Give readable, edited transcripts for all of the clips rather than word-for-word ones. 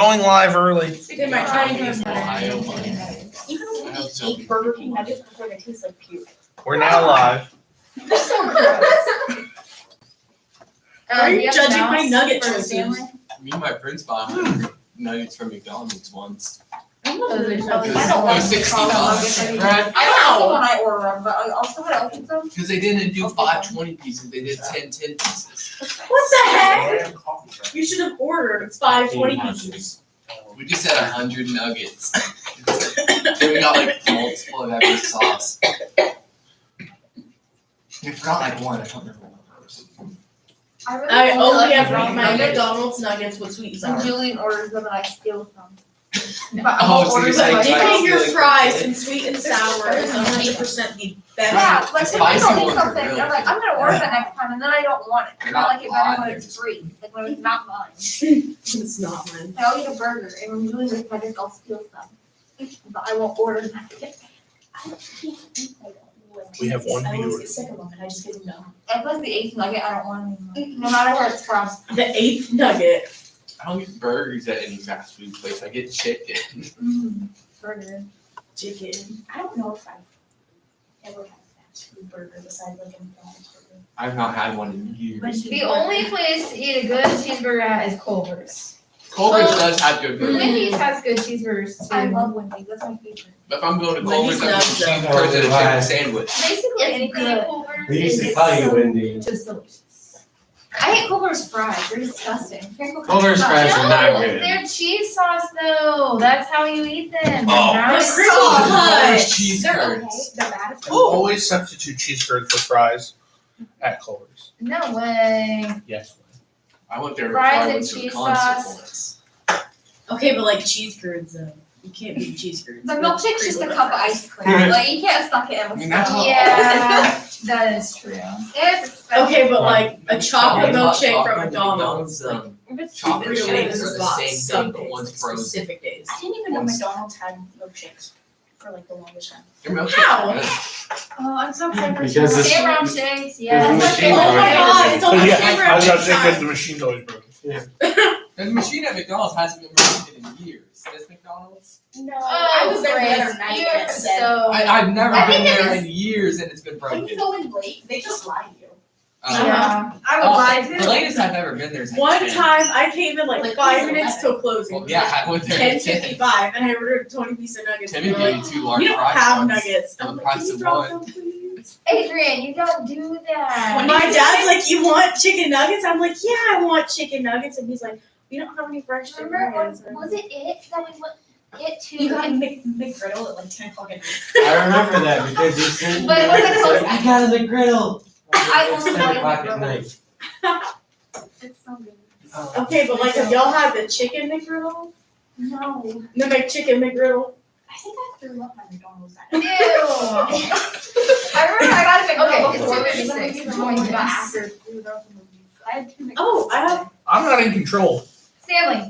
Going live early. Did my tiny hands Ohio better. money. Even I when hope we so. eat Burger King nuggets before they taste like puke. We're now live. They're so gross. Why are Do you have judging mouse my nugget for a choices? sandwich? Me and my friends bought 100 nuggets from McDonald's once. I don't It was like $60, right? I don't when I order them, but I'll still open them. Because they didn't do 5 20 pieces, they did 10 10 pieces. What the heck? You should have ordered 5 20 pieces. We just had 100 nuggets. Then we got like multiple of every sauce. We forgot like one, I don't remember what it was. I only ever raw eat my McDonald's nuggets with sweet and And sour. Julian orders them and I steal some. Oh, so you're saying But like dipping your stealing fries from in sweet and sour is 100% the best. Yeah, like The sometimes spicy I'll eat ones are something, really and I'm like, I'm gonna order that next time, and then I don't want it. And I like it better when it's free, like when it's not mine. It's not mine. I'll eat a burger, and when Julian gets nuggets, I'll steal some. But I won't order nuggets. I can't eat like We have one I always viewer. get sick of them and I just give them no. If it's the 8th nugget, I don't want it anymore. No matter where it's from. The 8th nugget. I don't get burgers at any fast food place, I get chicken. Burger. Chicken. I don't know if I've ever had a fast food burger besides like a McDonald's burger. I've not had one in years. The only place to eat a good cheeseburger at is Culver's. Culver's does have good burgers. Wendy's has good cheeseburgers too. I love Wendy's, that's my favorite. But if I'm going to Wendy's Culver's, I'm loves getting them. cheeseburgers and a chicken sandwich. Basically It's anything good. at Culver's We used to is call you Wendy. just delicious. I hate Culver's fries, they're disgusting. Culver's fries are not No, good. they're cheese sauce though. That's how you eat them. Oh. Brown The sauce. crinkle Always cut. cheese They're curds. okay, they're bad. I always substitute cheese curds for fries at Culver's. No way. Yes. I went there to Fries try and with some cheese concert sauce. points. Okay, but like cheese curds though. You can't beat cheese curds. The milkshake's just a cup of ice cream, like you can't suck it in I with mean, that's stuff. all. Yeah, that is true. It's expensive. Okay, but like a chocolate Hot milkshake chocolate from McDonald's. Like, If it's Chocolate really shakes good are the spots, same some thing, but days, one's like frozen. specific days. I didn't even know McDonald's had milkshakes for like the longest time. Your milkshakes How? are good. Oh, I'm so excited for Because it's- Sam Brown shakes. the Yeah. machine Oh my god, it's only Yeah, favorite I was about to say time. because the machine's always broken. The machine at McDonald's hasn't been broken in years. Does McDonald's? No, Oh, I was there the Grace, other night you're and it said. so. I've never I been think it there is- in years and it's been When you broken. go in late, they just lie to you. Yeah. I Oh, lied the latest I've ever been there is like One 10. time I came in like Like, 5 it's minutes till closing. Well, yeah, I went there at 10. 10:55 and I ordered a 20-piece of nuggets. Timmy And they're gave like, me 2 large we don't fries have once. nuggets. for the I'm like, price can you of drop one. them, please? Adrian, you don't do that. When my dad's like, you want chicken nuggets? I'm like, yeah, I want chicken nuggets. And he's like, we don't have any fresh chicken Remember, nuggets. was it that we went, to? You got McGriddle at like 10 o'clock at night. I remember that because you said, But it wasn't so close. I got a McGriddle. I It's only 10 like o'clock at McGriddle. night. It's so good. Okay, but like, have y'all had the chicken McGriddle? No. The McChicken McGriddle? I think I threw up my McDonald's that Ew. I remember I got a McGriddle Okay, before, it's but then 2:56. we We're were going going to back this. after we were done with the movies. I had 2 McDonald's. Oh, I have. I'm not in control. Stanley,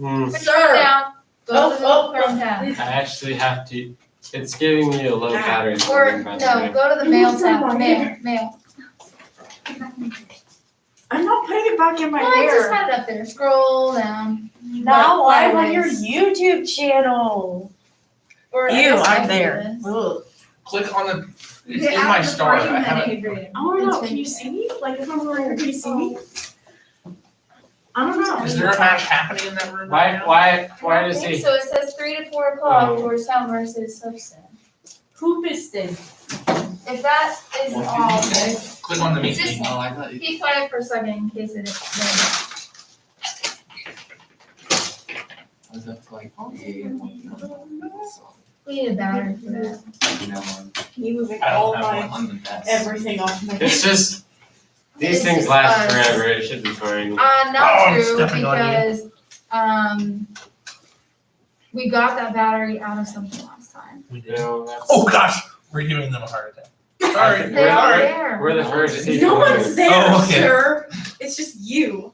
Mm, put your phone down. Go to the Oh, phone down. I actually have to, it's giving me a low battery. Or, limit, by the no, way. go to the mail tab. Mail. I'm not putting it back in my No, I just hair. had it up there. Scroll down. Now Like, I'm on your sideways. YouTube channel. Or I Ew, guess I'm I'll do there. this. Ugh. Click on the. It's Get in out my before star. you I met haven't. Adrian. I don't know. Can you see me? Like if I'm over here, can you see me? I don't know. Is there a match happening in that room right Why, now? why I does think he, so. It says 3 to 4 o'clock Oh. for Sound versus Substance. Hoopiston. If that is What did all, you say? then Click on the meet Just- link. Oh, I thought you. keep quiet for a second in case it is. I was up to like, We need a battery for that. You moving I all don't have my one on the desk. everything off my. it's just, these This things is last us. forever, it should be fine. Oh, Not I'm true, stepping on you. because, we got that battery out of something last time. We You did. know, that's. Oh gosh, we're giving them a heart attack. Sorry. They are Sorry. there. We're the first people. No one's there, Oh, okay. sir. It's just you.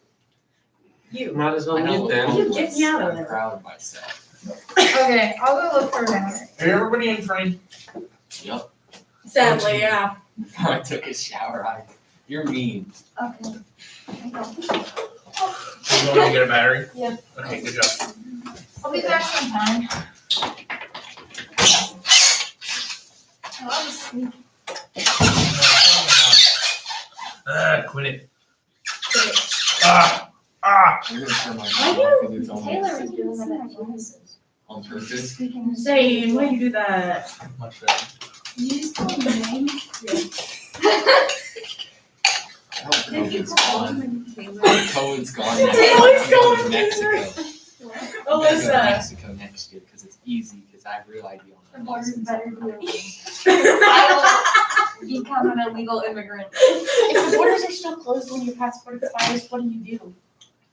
You. Might as well I know. mute them. You get me out of I'm there. proud of myself. Okay, I'll go look for a battery. Hey, everybody in frame. Yep. Sadly, yeah. I took a shower. You're mean. Okay. I know. You want to get a battery? Yeah. Okay, good job. I'll be back sometime. Quit it. Ah! Ah! I'm gonna turn my Why phone do off because it's only Taylor is doing that at Genesis. on purpose. Zane, why you do that? Much better. You just call me name? I hope Did you COVID's call gone. him Taylor? COVID's gone. Taylor's I'm going to gone. Mexico. I'm gonna go to Alyssa. Mexico next year because it's easy because I have real ID The on my border's license. better than I will become an illegal immigrant. If the borders are still closed when your passport expires, what do you do?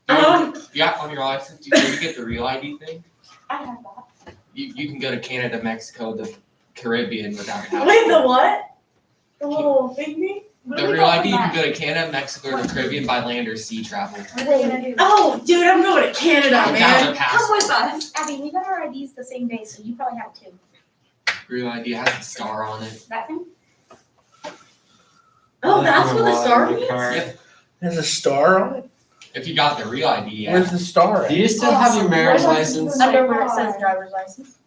You got on your license, did you get the real ID thing? I have that. You can go to Canada, Mexico, the Caribbean without a passport. Wait, the what? The little thingy? The real ID, you can go to Canada, Mexico, or the Caribbean by land or sea travel. What are they gonna do? Oh, dude, I'm going to Canada, Without man. a Come with passport. us. Abby, we got our IDs the same day, so you probably have two. Real ID has a star on it. That thing? Oh, that's what the star means? Yep. There's a star on it? If you got the real ID, yeah. Where's the star Do at? you still have your marriage license? Under where it says driver's license.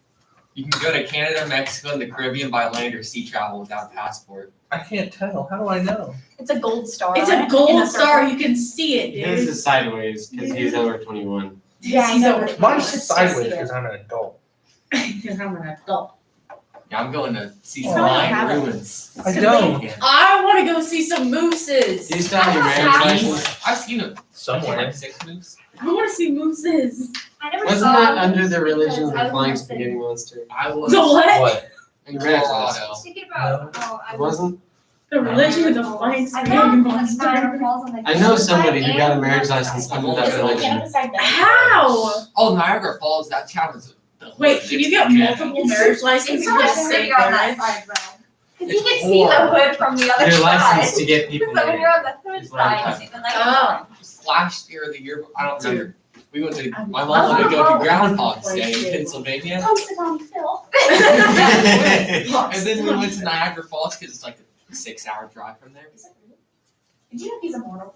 You can go to Canada, Mexico, and the Caribbean by land or sea travel without a passport. I can't tell. How do I know? It's a gold star. It's on a it, in gold circle. star. You can see it, His dude. is sideways because he's over 21. Yeah, I He's know. over Mine's It's sideways here. because I'm an adult. Because I'm an adult. Yeah, I'm going to see Oh, some I Mayan have it. ruins. I don't. Yeah. I want to go see some mooses. Do you still have your marriage license? I've seen them. Somewhere. Like 6 moves. I want to see mooses. I never Wasn't saw that them under the religion of because I the was flying in the city. spaghetti monster? I was The what? What? in Your marriage Colorado. license. Thinking about how I It was. wasn't? The religion of the flying I spaghetti found the monster. Niagara Falls on the. I know somebody who got a and marriage left license side. under that Is it like religion. beside that? How? Oh, Niagara Falls, that town is the Wait, can you get multiple marriage licenses It's to not just say pretty on that marriage? side, though. Cause It's you can see the horrible. hood from the other Your side. license to get people So when you're married. on the hood It's like side, that. you see the nice Oh. one. Last year or the year, I don't remember. We went to, I my mom wanted to go love to Groundhog's how Day in it's Pennsylvania. Post it on Phil. And then we went to Niagara Falls because it's like a 6-hour drive from there. Did you know he's immortal?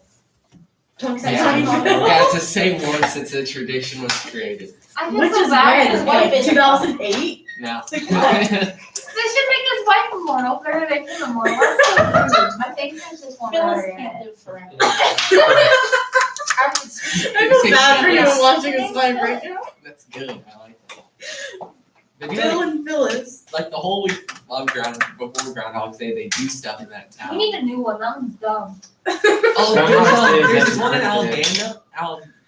Don't say Yeah, anything. yeah, it's the same one since the tradition was created. I feel Which so is bad when? because what Like if 2008? Now. they should make his wife immortal, they're gonna make him immortal. That's so rude. My face is just one Phyllis area. can't live forever. I feel bad for you watching us live right now. That's good. I like that. They do Bill like, and Phyllis. like the whole week of before Groundhog's Day, they do stuff in that town. We need a new one, that one's dumb. Oh, Groundhog's Day is there's next one in birthday.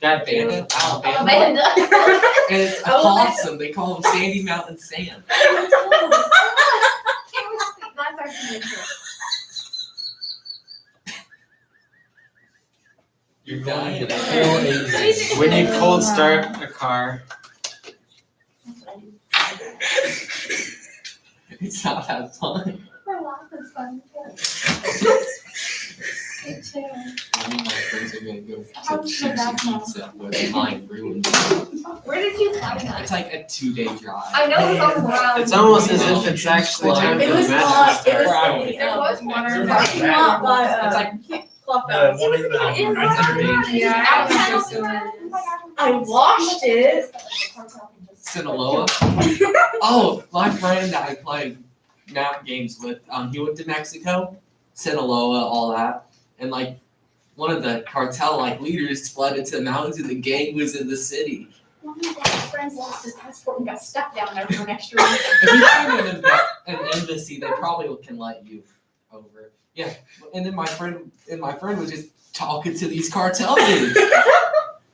Alabama, Alabama, Amanda. and it's a Alabama. possum. They call him Sandy Mountain Sam. Can't we speak? That's our signature. You're dying. When you cold start a car, That's what I do. It's not that fun. My laugh is fun. Me too. Me and my friends are gonna go How to was your Cheesy back now? Pizza with Mayan ruins. Where did you find that? It's like a 2-day drive. I know it was on the ground. it's almost as if it's actually time for It the was match not. to It was start. Right. there was one They're in not parking lot by It's like Clock No, House. one in the. It is I on the ground. It's Yeah, out I on was the just ground. Oh my God. I washed it. Sinaloa. Oh, my friend that I played map games with, he went to Mexico, Sinaloa, all that, and like one of the cartel like leaders fled into the mountains, and the gang was in the city. One of my dad's friends lost his passport and got stuck down there for an extra week. If you find an embassy, they probably can let you over. Yeah, and then my friend was just talking to these cartel dudes,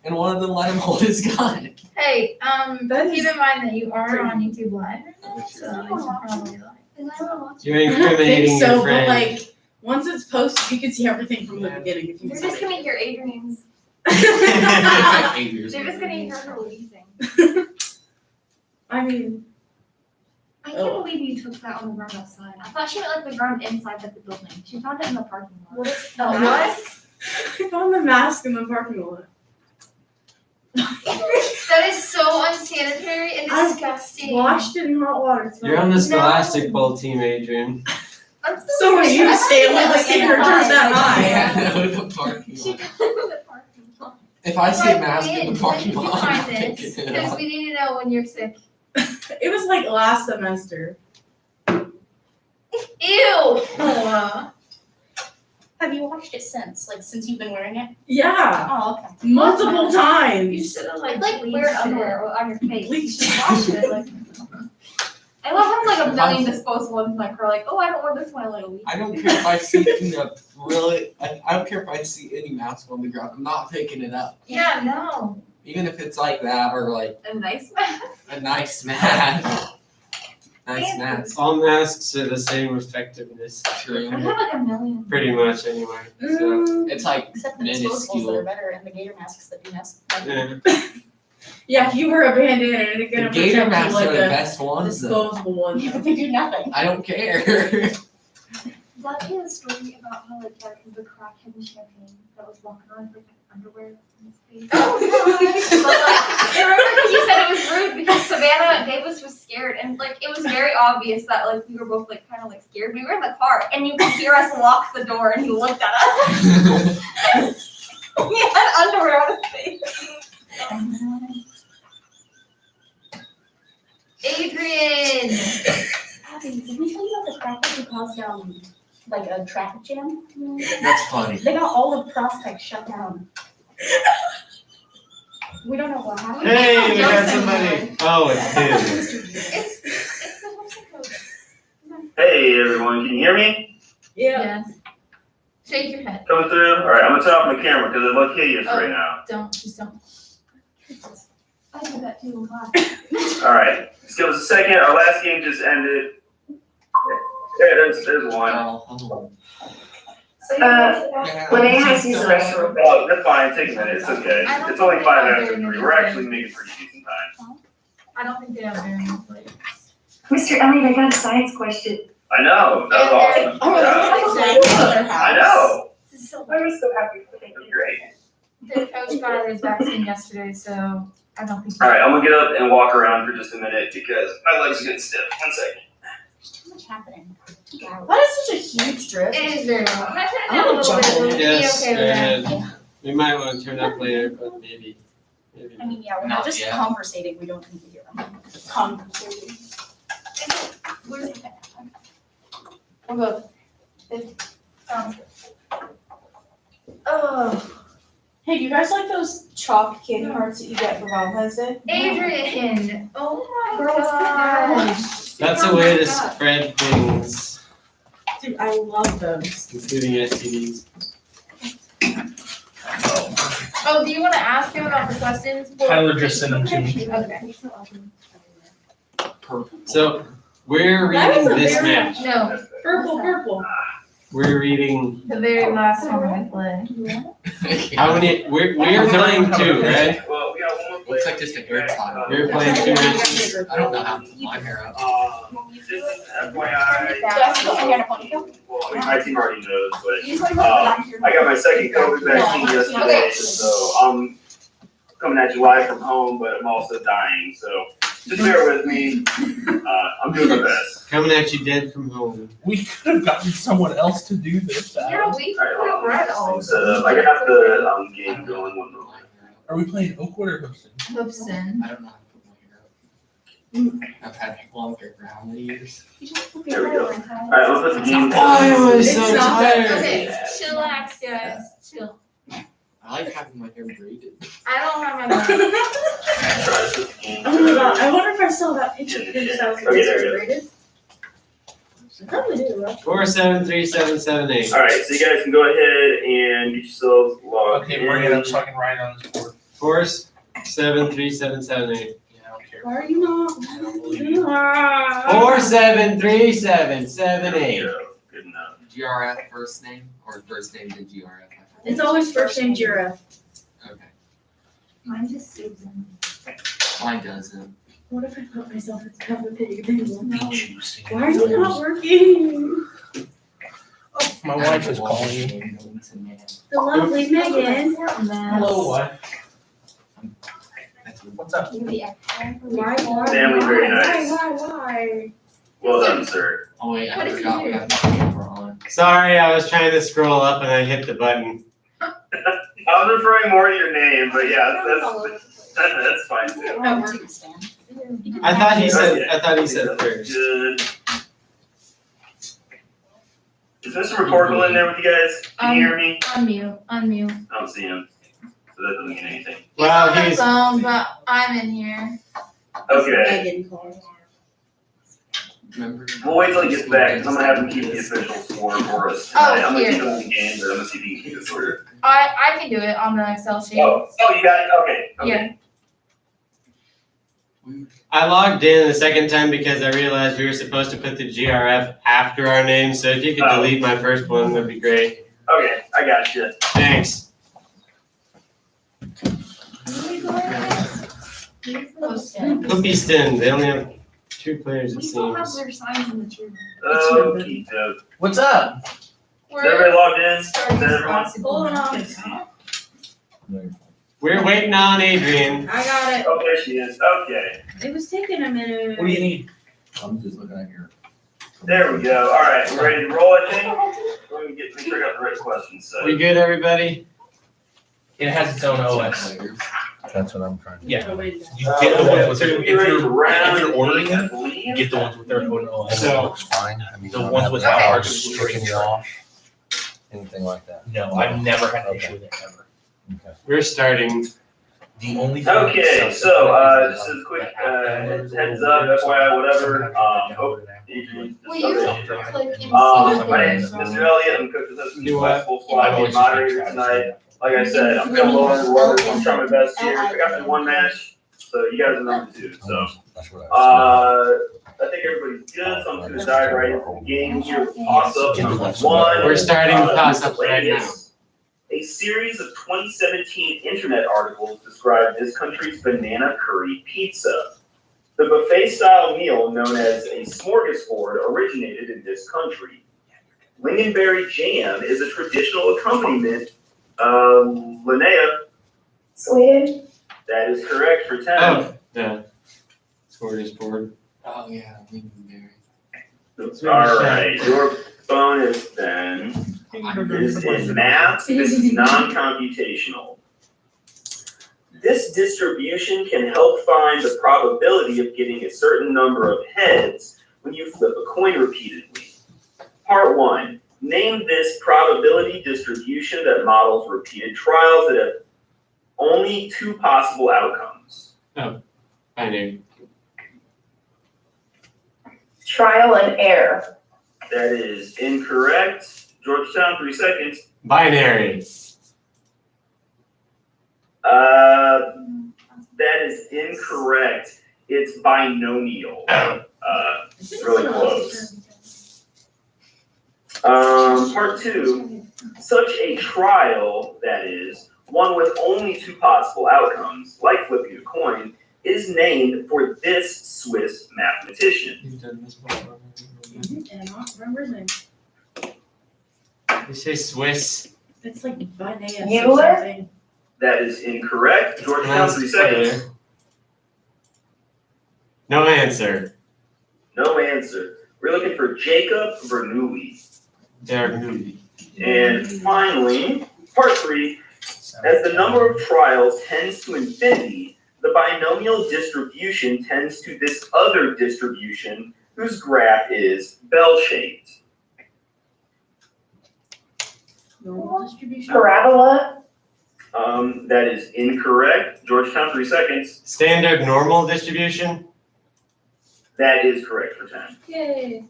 and one of them let him hold his gun. Hey, That keep is- in mind that you are on YouTube Live right now, so you should probably like. Is everyone watching? You're I don't incriminating think so, your but friend. like once it's posted, you can see everything from the beginning if you They're see just it. gonna hear Adrian's. It's like 8 years They're just old. gonna hear her wheezing. I mean, I can't believe you took that on the ground outside. I thought she meant like the ground inside of the building. She found it in the parking lot. oh, what? I found the mask in the parking lot. That is so unsanitary and I disgusting. Washed it in hot water. You're on the Scholastic Bowl team, Adrian. I'm So are you, Stanley. The Like in secret the turns that eye. high. Yeah, no, the parking She lot. did it in the parking lot. If I see a Like, mask in when? the When parking did you lot, I'm find not this? picking it Because up. we need to know when you're sick. It was like last semester. Ew! Have you washed it since? Like since you've been wearing it? Yeah, Oh, okay. multiple You times. should have It's like like bleached weird it. underwear on your face. You Bleached. should wash it. Like, I love having like a If I- million disposable ones in my car. Like, oh, I don't wear this one in like a week. I don't care if I see I don't care if I see any mask on the ground. I'm not picking it up. Yeah, no. Even if it's like that or like A nice mask. a nice mask. Nice mask. All masks are the same effectiveness, I True. have like a million. pretty much anyway. So, Mm, It's like Except the disposables that minuscule. are better and the gator masks that do mask. yeah. yeah, if you wear a bandana, it's The gonna gator protect you masks like are the a best ones though. disposable one. Yeah, but they do nothing. I don't care. That is a story about how like that was a crackhead in Champagne that was walking around with like underwear in his face. Oh, But like, I remember because you said it was rude because Savannah and Davis was scared and like it was very obvious that like we were both like kind of like scared. We were in the car and you could hear us lock the door and he looked at us. He had underwear on his face. Adrian! Abby, did we tell you about the crackers who caused like a traffic jam? That's funny. They got all of Prospect shut down. We don't know what happened. Hey, we got Jokes somebody. Oh, it's him. It's the Hobson Code. Hey everyone, can you hear me? Yeah. Yes. Shake your head. Coming through? Alright, I'm gonna turn off my camera because it looks hideous Oh. right now. Don't, just don't. I did that too in class. Alright, just give us a second. Our last game just ended. Yeah, there's one. Oh, Lene has to use the restroom. Oh, that's fine. Take a minute. It's okay. I don't It's only think 5 they after have 3. very We're many actually making pretty decent time. I don't think they have very many plates. Mr. Elliott, I got a science question. I know. That was awesome. Oh, Yeah. I know. I was so happy for That's great. The coach got his vaccine yesterday, so I don't think. Alright, I'm gonna get up and walk around for just a minute because my legs are getting stiff. 1 second. There's too much happening. That is such a huge drip. It is very low. I'm gonna turn it I'm down a gonna little jump bit. on Would you be Yes, okay with that? and we might want to turn up later, but maybe. I mean, yeah, we're Not not just yet. conversating. We don't need to hear them. Conversating. Where's the We'll go. Oh. Hey, do you guys like those chalk candy hearts that you get for Valentine's Day? Adrian! Oh my Girls, gosh. That's a way to spread things, Dude, I love those. including STDs. Oh, do you wanna ask him about the questions? Tyler just sent them to me. Okay. purple. So we're That is reading a this very- map. No, Purple. We're reading. the very last one I played. How many? We're playing 2, right? Well, we got one more Looks player. like just a hair tie. We're playing 2 matches. I don't know how to put my hair up. Just FYI. Well, I mean, my team already knows, but I got my second COVID vaccine yesterday, so I'm coming at you live from home, but I'm also dying, so just bear with me. I'm doing my best. Coming at you dead from home. We could have gotten someone else to do this. Yeah, we could read all of So them. I got the game going one moment. Are we playing Oakwood or Houston? Hoopsin. I don't know how to put my hair up. I've had long hair for how many years? There we go. Alright, let's put the game. I was It's so not that- tired. Okay, chillax, guys, chill. I like having my hair braided. I don't have my Try to put the game. Oh my god, I wonder if I saw that picture because I was Okay, there it is. rated. I probably do, right? 473778. Alright, so you guys can go ahead and get yourselves logged Okay, bring it in. up so I can write on this board. 473778. Yeah, I don't care. Why are you not? I don't believe you. 473778. Good enough. GRF first name or first name to GRF? It's always first name giraffe. Okay. Mine just Susan. Mine doesn't. What if I put myself at the top of the table? Beach. Why are you not working? My wife is calling you. The lovely Megan. Hello, wife. What's up? Why? Family, very nice. Why? Well done, sir. Oh wait, What I did you forgot we do? got the camera on. Sorry, I was trying to scroll up and I hit the button. I was referring more to your name, but yeah, that's fine too. I thought he said first. Good. Is Mr. McCorkle in there with you guys? Can you hear me? Unmute. I don't see him, so that doesn't mean anything. Well, on the he's phone, but I'm in here. Okay, Megan called. Remember? we'll wait till he gets back, because I'm gonna have him keep the official score for us tonight. I'm gonna here. keep him in the game, but I'm gonna see if he can keep it shorter. I can do it on the Excel sheet. Oh, you got it? Okay. Yeah. I logged in the second time because I realized we were supposed to put the GRF after our name. So if you could delete my first one, that'd be great. Okay, I got you. Thanks. Hoopyston. They only have 2 players, it We still have seems. their signs in the tree. Okie doke. What's up? Is everybody logged in? Is everyone? Hold on. We're waiting on Adrian. I got it. Oh, there she is. Okay, It was taking a minute. What do you need? I'm just looking at your. there we go. All right, we ready to roll, I think? Let me make sure I got the right questions set. We good, everybody? It has its own OS. That's what I'm trying to. Yeah. You get the ones with their, if you're ordering them, you them, get the ones with their own OS. So- Looks fine. I mean, The you don't ones have without any are hours just sticking straight you off, anything like that. No, I've never had an issue with it ever. Okay. We're starting. The only thing. Okay, so, just as a quick, heads up, FYI, whatever, Adrian. Will you click and see My what name it is is? Mr. Elliott, I'm coach of this Do what? full squad, I'm the moderator tonight. Like I said, I'm feeling low on the water, so I'm trying my best here. I got the one match, so you guys are number 2, so. That's what I I think everybody's good, so I'm just gonna dive right into the game here with toss-up number 1. We're starting toss-up right now. A series of 2017 internet articles describe this country's banana curry pizza. The buffet-style meal known as a smorgasbord originated in this country. Lingonberry jam is a traditional accompaniment. Linnea, Sweden. that is correct for 10. Oh, the smorgasbord. Oh yeah, Lincolnberry. All right, your bonus then is in math. This is non-computational. This distribution can help find the probability of getting a certain number of heads when you flip a coin repeatedly. Part 1. Name this probability distribution that models repeated trials that have only 2 possible outcomes. Binary. Trial and error. That is incorrect. Georgetown, 3 seconds. Binary. That is incorrect. It's binomial. Really close. Part 2. Such a trial, that is, one with only 2 possible outcomes, like flipping a coin, is named for this Swiss mathematician. You've done this before. And I don't remember his name. You say Swiss. It's like Bineas or Mueller? something. That is incorrect. Georgetown, 3 seconds. No answer. No answer. We're looking for Jacob Bernoulli. Bernoulli. And finally, part 3, as the number of trials tends to infinity, the binomial distribution tends to this other distribution whose graph is bell-shaped. Normal distribution. Parabola. That is incorrect. Georgetown, 3 seconds. Standard normal distribution. That is correct for 10. Yay.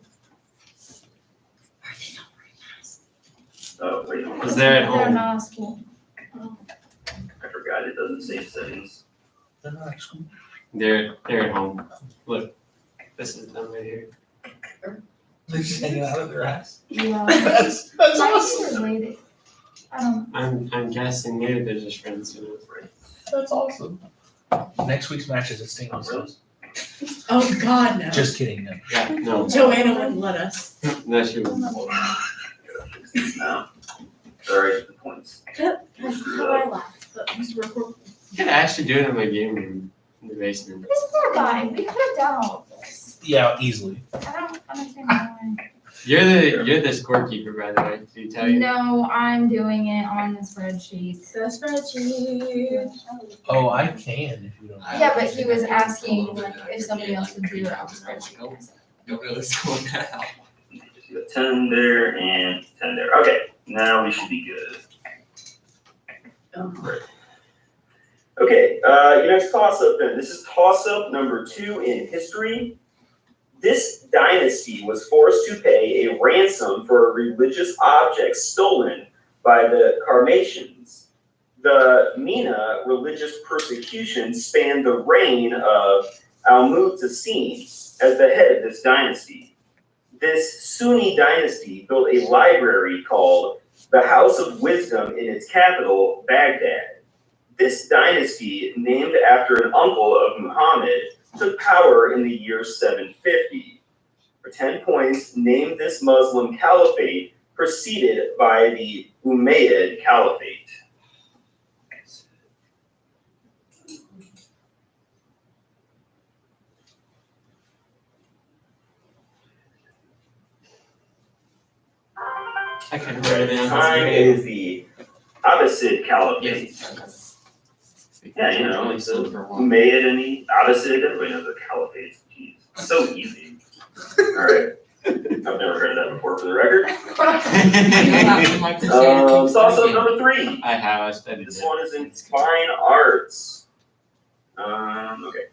Oh, wait, Because they're at They're home. not at school. I forgot it doesn't say settings. They're not at school. They're at home. Look, this is them right here. They're just hanging out of their ass. Yeah. That's Might awesome. be related. I don't. I'm guessing maybe they're just friends. You know? That's awesome. Next week's match is at St. Louis. Oh God, no. Just kidding. No. Yeah. No. Joanna wouldn't let us. No, she wouldn't. No. Sorry, the points. How do I laugh? But Mr. McCorkle. I could actually do it in my game room in the basement. This poor guy. We could have done all of this. Yeah, easily. I don't understand why. You're the scorekeeper, by the way. Did he tell you? No, I'm doing it on the spreadsheet. The spreadsheet. Oh, I can if you don't. Yeah, but he was asking if somebody else would do it on the spreadsheet. Don't really slow down. Just got 10 there and 10 there. Okay, now we should be good. Great. Okay, your next toss-up then. This is toss-up number 2 in history. This dynasty was forced to pay a ransom for a religious object stolen by the Sarmatians. The Mina religious persecution spanned the reign of Al-Mu'tasim as the head of this dynasty. This Sunni dynasty built a library called the House of Wisdom in its capital, Baghdad. This dynasty, named after an uncle of Muhammad, took power in the year 750. For 10 points, name this Muslim caliphate preceded by the Umayyad Caliphate. I can write it down. Time is the Abbasid Caliphate. Yeah, you know, it's the Umayyad and the Abbasid. Everybody knows the Caliphates. Jeez, so easy. All right. I've never heard of that before, for the record. Toss-up number 3. I have. I studied This it. one is in fine arts. Okay.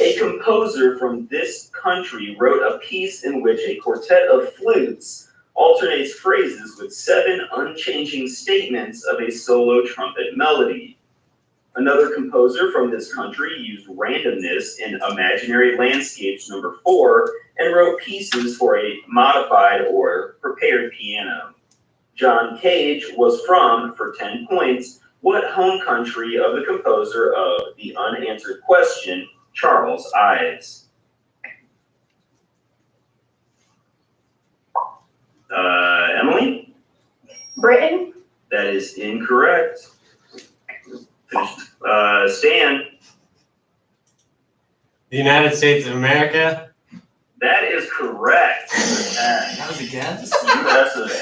A composer from this country wrote a piece in which a quartet of flutes alternates phrases with 7 unchanging statements of a solo trumpet melody. Another composer from this country used randomness in Imaginary Landscapes number 4 and wrote pieces for a modified or prepared piano. John Cage was from, for 10 points, what home country of the composer of The Unanswered Question, Charles Ives? Emily? Britain? That is incorrect. Stan? The United States of America. That is correct. That was a guess? US of A.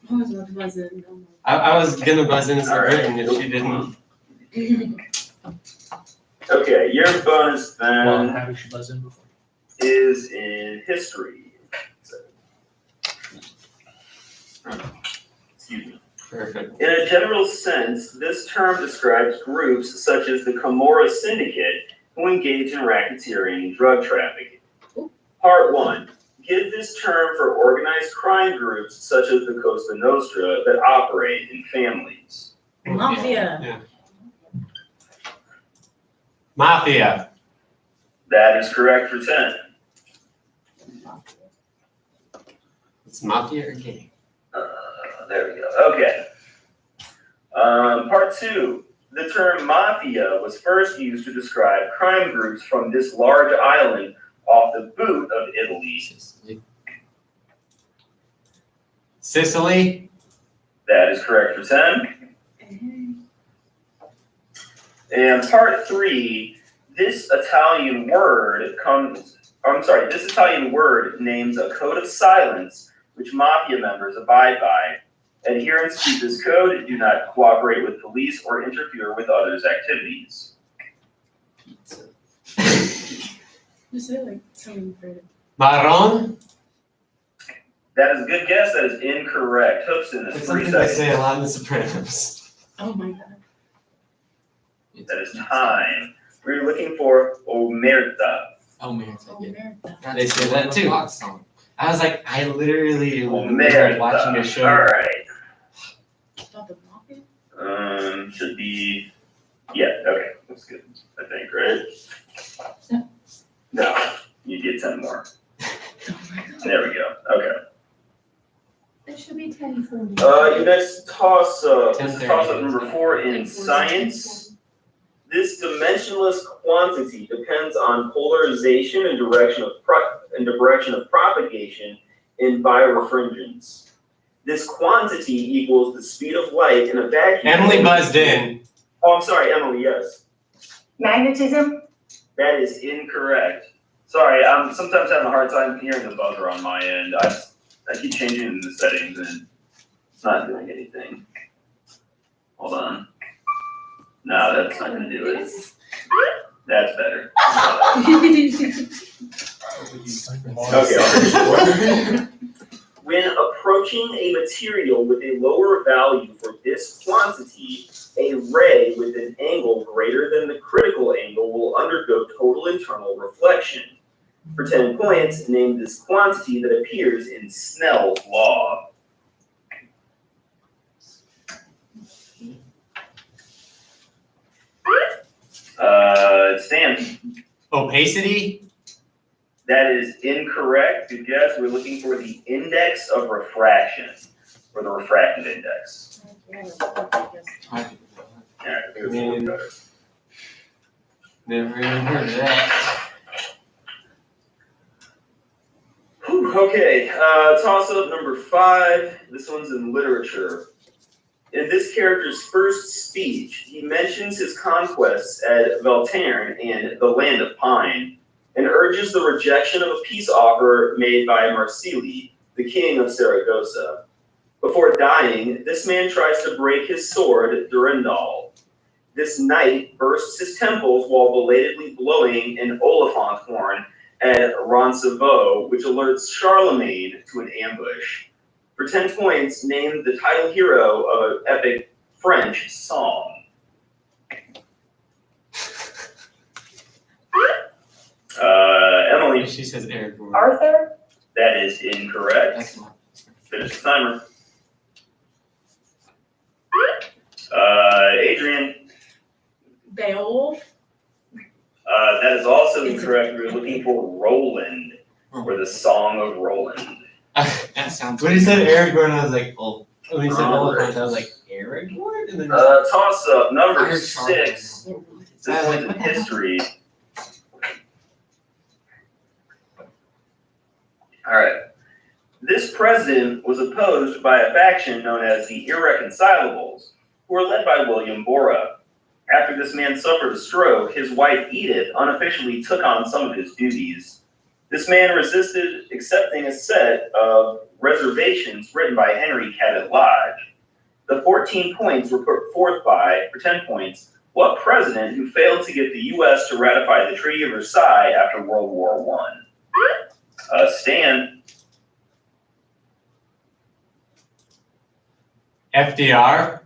I was about to buzz in. I was gonna buzz in and say All right. Britain if she didn't. Okay, your bonus Well, then how did she buzz in before? is in history. Excuse me. Perfect. In a general sense, this term describes groups such as the Camorra Syndicate who engage in racketeering and drug trafficking. Part 1. Give this term for organized crime groups such as the Cosa Nostra that operate in families. Mafia. Yeah. Mafia. That is correct for 10. It's mafia or gang? There we go. Okay. Part 2. The term mafia was first used to describe crime groups from this large island off the boot of Italy. Sicily. That is correct for 10. And part 3. This Italian word names a code of silence which mafia members abide by. Adherents to this code do not cooperate with police or interfere with others' activities. You said like something creative. Marron. That is a good guess. That is incorrect. Hookson is That's 3 something they seconds. say a lot in The Sopranos. Oh my god. That is time. We're looking for Omerta. Oh man, Oh, I get America. They say that too. Fox song. I was like, I literally Omerta. watching a show. All right. About the mafia? Should be. Yeah. Okay. That's good. I think, right? No. You get 10 more. There we go. Okay. It should be 10:40. Your next toss-up. This is 10:30. toss-up number 4 in science. This dimensionless quantity depends on polarization and direction of propagation in birefringence. This quantity equals the speed of light in a vacuum. Emily buzzed in. Oh, I'm sorry, Emily. Yes, Magnetism? that is incorrect. Sorry, I'm sometimes having a hard time hearing the buzzer on my end. I keep changing the settings and it's not doing anything. Hold on. No, that's not gonna do it. That's better. Okay. When approaching a material with a lower value for this quantity, a ray with an angle greater than the critical angle will undergo total internal reflection. For 10 points, name this quantity that appears in Snell's law. Stan. Opacity? That is incorrect. Good guess. We're looking for the index of refraction, or the refractive index. Yeah, I think it's a little better. Never even heard of that. Whew, okay, toss up number 5. This one's in literature. In this character's first speech, he mentions his conquests at Valterne and the Land of Pine, and urges the rejection of a peace offer made by Marsili, the king of Saragossa. Before dying, this man tries to break his sword, Durendal. This knight bursts his temples while belatedly blowing an Oliphant horn at Roncevaux, which alerts Charlemagne to an ambush. For 10 points, name the title hero of an epic French song. Emily. She says Eric. Arthur? That is incorrect. Excellent. Finish the timer. Adrian. Beowulf. That is also incorrect. We're looking for Roland, or the Song of Roland. That sounds. When he said Aragorn, I was like, oh. When he said Oliphant, I was like, Aragorn? And then Toss up I number heard 6. This one's in history. All right. This president was opposed by a faction known as the Irreconcilables, who were led by William Borah. After this man suffered a stroke, his wife Edith unofficially took on some of his duties. This man resisted accepting a set of reservations written by Henry Cabot Lodge. The 14 points were put forth by, for 10 points, what president who failed to get the U.S. to ratify the Treaty of Versailles after World War I? Stan. FDR?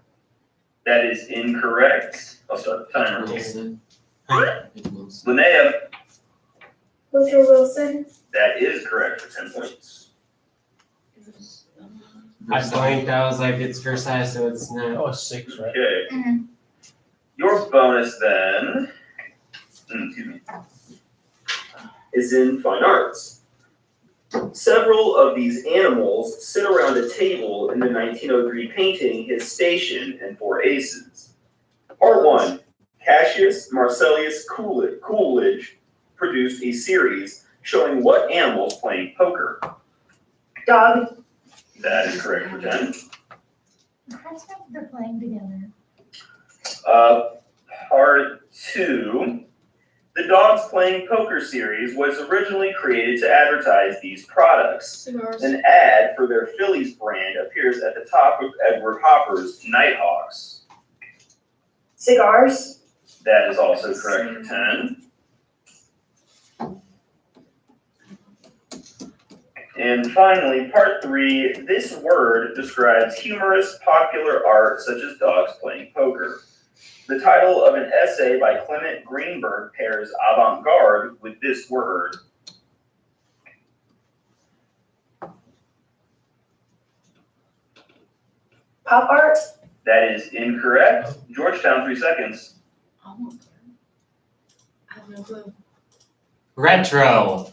That is incorrect. I'll start the timer. Wilson. Linnea. Woodrow Wilson? That is correct for 10 points. I blanked. I was like, it's Versailles, so it's not. That was 6, right? Okay. Mhm. Your bonus then, is in fine arts. Several of these animals sit around a table in the 1903 painting His Station and Four Aces. Part 1, Cassius Marcellus Coolidge produced a series showing what animals playing poker. Dog? That is correct for 10. That's right, they're playing together. Part 2, the Dogs Playing Poker series was originally created to advertise these products. Cigars. An ad for their Phillies brand appears at the top of Edward Hopper's Nighthawks. Cigars? That is also correct for 10. And finally, part 3, this word describes humorous popular art such as dogs playing poker. The title of an essay by Clement Greenberg pairs avant-garde with this word. Pop art? That is incorrect. Georgetown, 3 seconds. I won't care. I have no clue. Retro.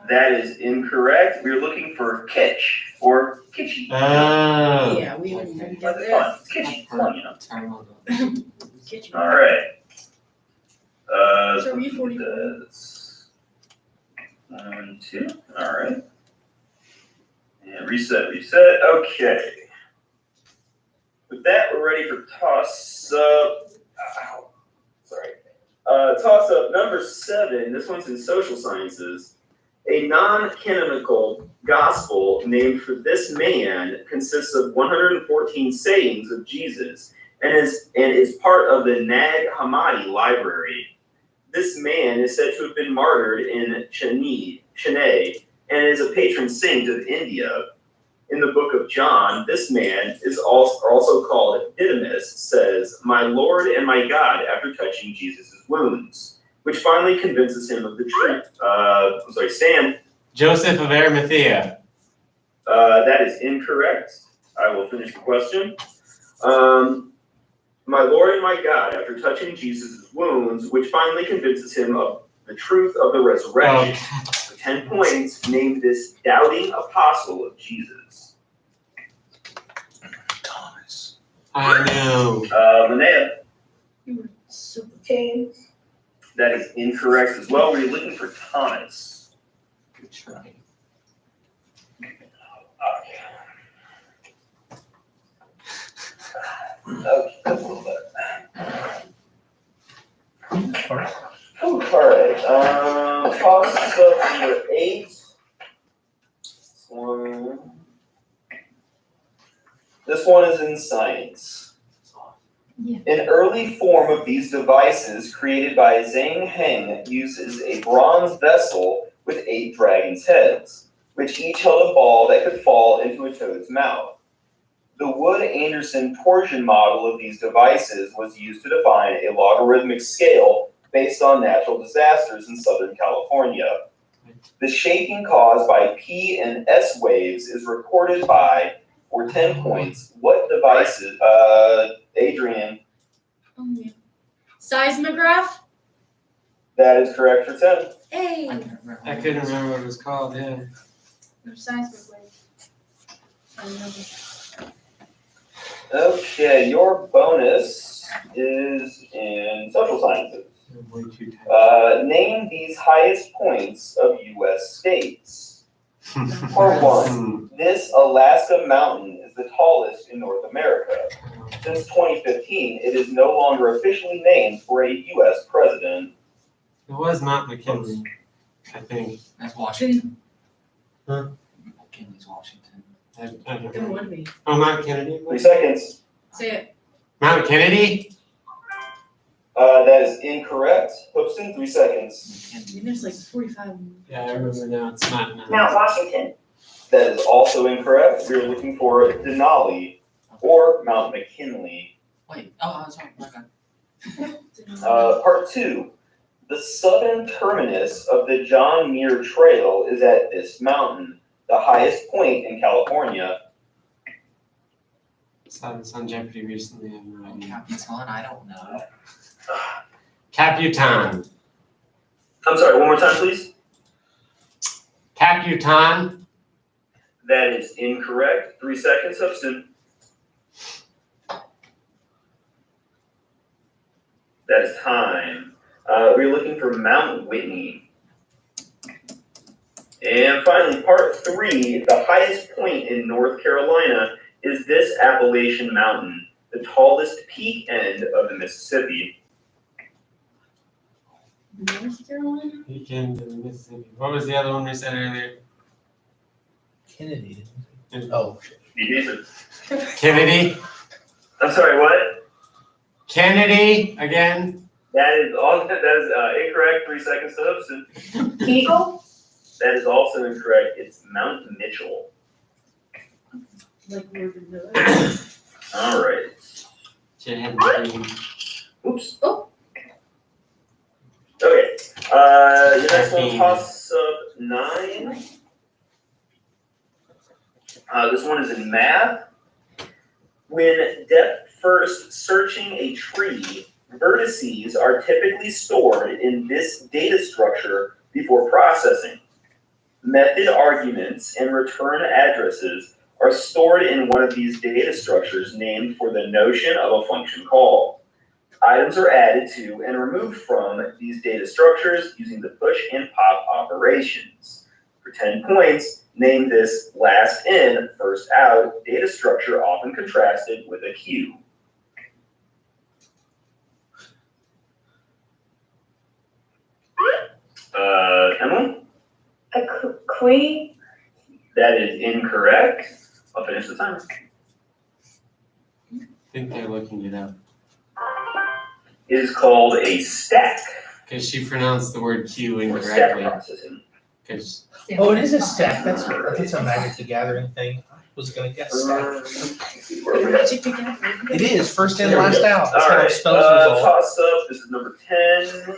That is incorrect. We're looking for kitsch or kitschy. Oh. Yeah, we wouldn't even That's get fun. this. It's kitschy. Fun, you know. Kitchen. All right. So U44. That's 1, 2. All right. And reset. Okay. With that, we're ready for toss up. Ow. Sorry. Toss up number 7. This one's in social sciences. A non-canonical gospel named for this man consists of 114 sayings of Jesus and is part of the Nag Hammadi library. This man is said to have been martyred in Chennai and is a patron saint of India. In the book of John, this man is also called Didymus, says, "My Lord and my God," after touching Jesus' wounds, which finally convinces him of the truth. Sam. Joseph of Arimathea. That is incorrect. I will finish the question. My Lord and my God, after touching Jesus' wounds, which finally convinces him of the truth of the resurrection. For 10 points, name this doubting apostle of Jesus. Thomas. I know. Linnea. You were super. James. That is incorrect as well. We're looking for Thomas. Good try. Okay, that's a little better. First. All right. Toss up number 8. This one is in science. Yeah. An early form of these devices created by Zhang Heng uses a bronze vessel with 8 dragon's heads, which each held a ball that could fall into a toad's mouth. The Wood-Anderson torsion model of these devices was used to define a logarithmic scale based on natural disasters in Southern California. The shaking caused by P and S waves is recorded by, for 10 points, what devices, Adrian? Seismograph? That is correct for 10. Hey. I couldn't remember what it was called, yeah. There's seismograph. I remember. Okay, your bonus is in social sciences. Way too tight. Name these highest points of U.S. states. For 1, this Alaska mountain is the tallest in North America. Since 2015, it is no longer officially named for a U.S. president. It was Mount McKinley, I think. That's Washington. Huh? McKinley's Washington. I don't It know. would be. Oh, Mount Kennedy? 3 seconds. Say it. Mount Kennedy? That is incorrect. Hoopson, 3 seconds. I mean, there's like 45. Yeah, I remember now. It's Mount Mount Washington. That is also incorrect. We are looking for Denali or Mount McKinley. Wait, oh, sorry, my bad. Part 2. The southern terminus of the John Muir Trail is at this mountain, the highest point in California. Saw this on Jeopardy recently. I have no idea. Capitan, I don't know. Caputan. I'm sorry, one more time, please. Caputan. That is incorrect. 3 seconds, Hoopson. That is time. We're looking for Mount Whitney. And finally, part 3, the highest point in North Carolina is this Appalachian Mountain, the tallest peak end of the Mississippi. North Carolina? He came to Mississippi. What was the other one we said earlier? Kennedy. Oh, shit. Kennedy? I'm sorry, what? Kennedy again? That is incorrect. 3 seconds to Hoopson. Eagle. That is also incorrect. It's Mount Mitchell. Like Morgan Miller. All right. Shit had green. Oops. Oh. Okay. The next one, toss up 9. This one is in math. When depth first searching a tree, vertices are typically stored in this data structure before processing. Method arguments and return addresses are stored in one of these data structures named for the notion of a function call. Items are added to and removed from these data structures using the push and pop operations. For 10 points, name this last in, first out data structure, often contrasted with a queue. Emily? A queen? That is incorrect. I'll finish the timer. I think they're looking it up. It is called a stack Because she pronounced the word Q or stack incorrectly. processing. Because Oh, it is a stack. That's a Magic the Gathering thing. I was gonna guess stack. Magic the Gathering. It is first in, There we last go. out. That's All how right, spells resolve. toss up. This is number 10.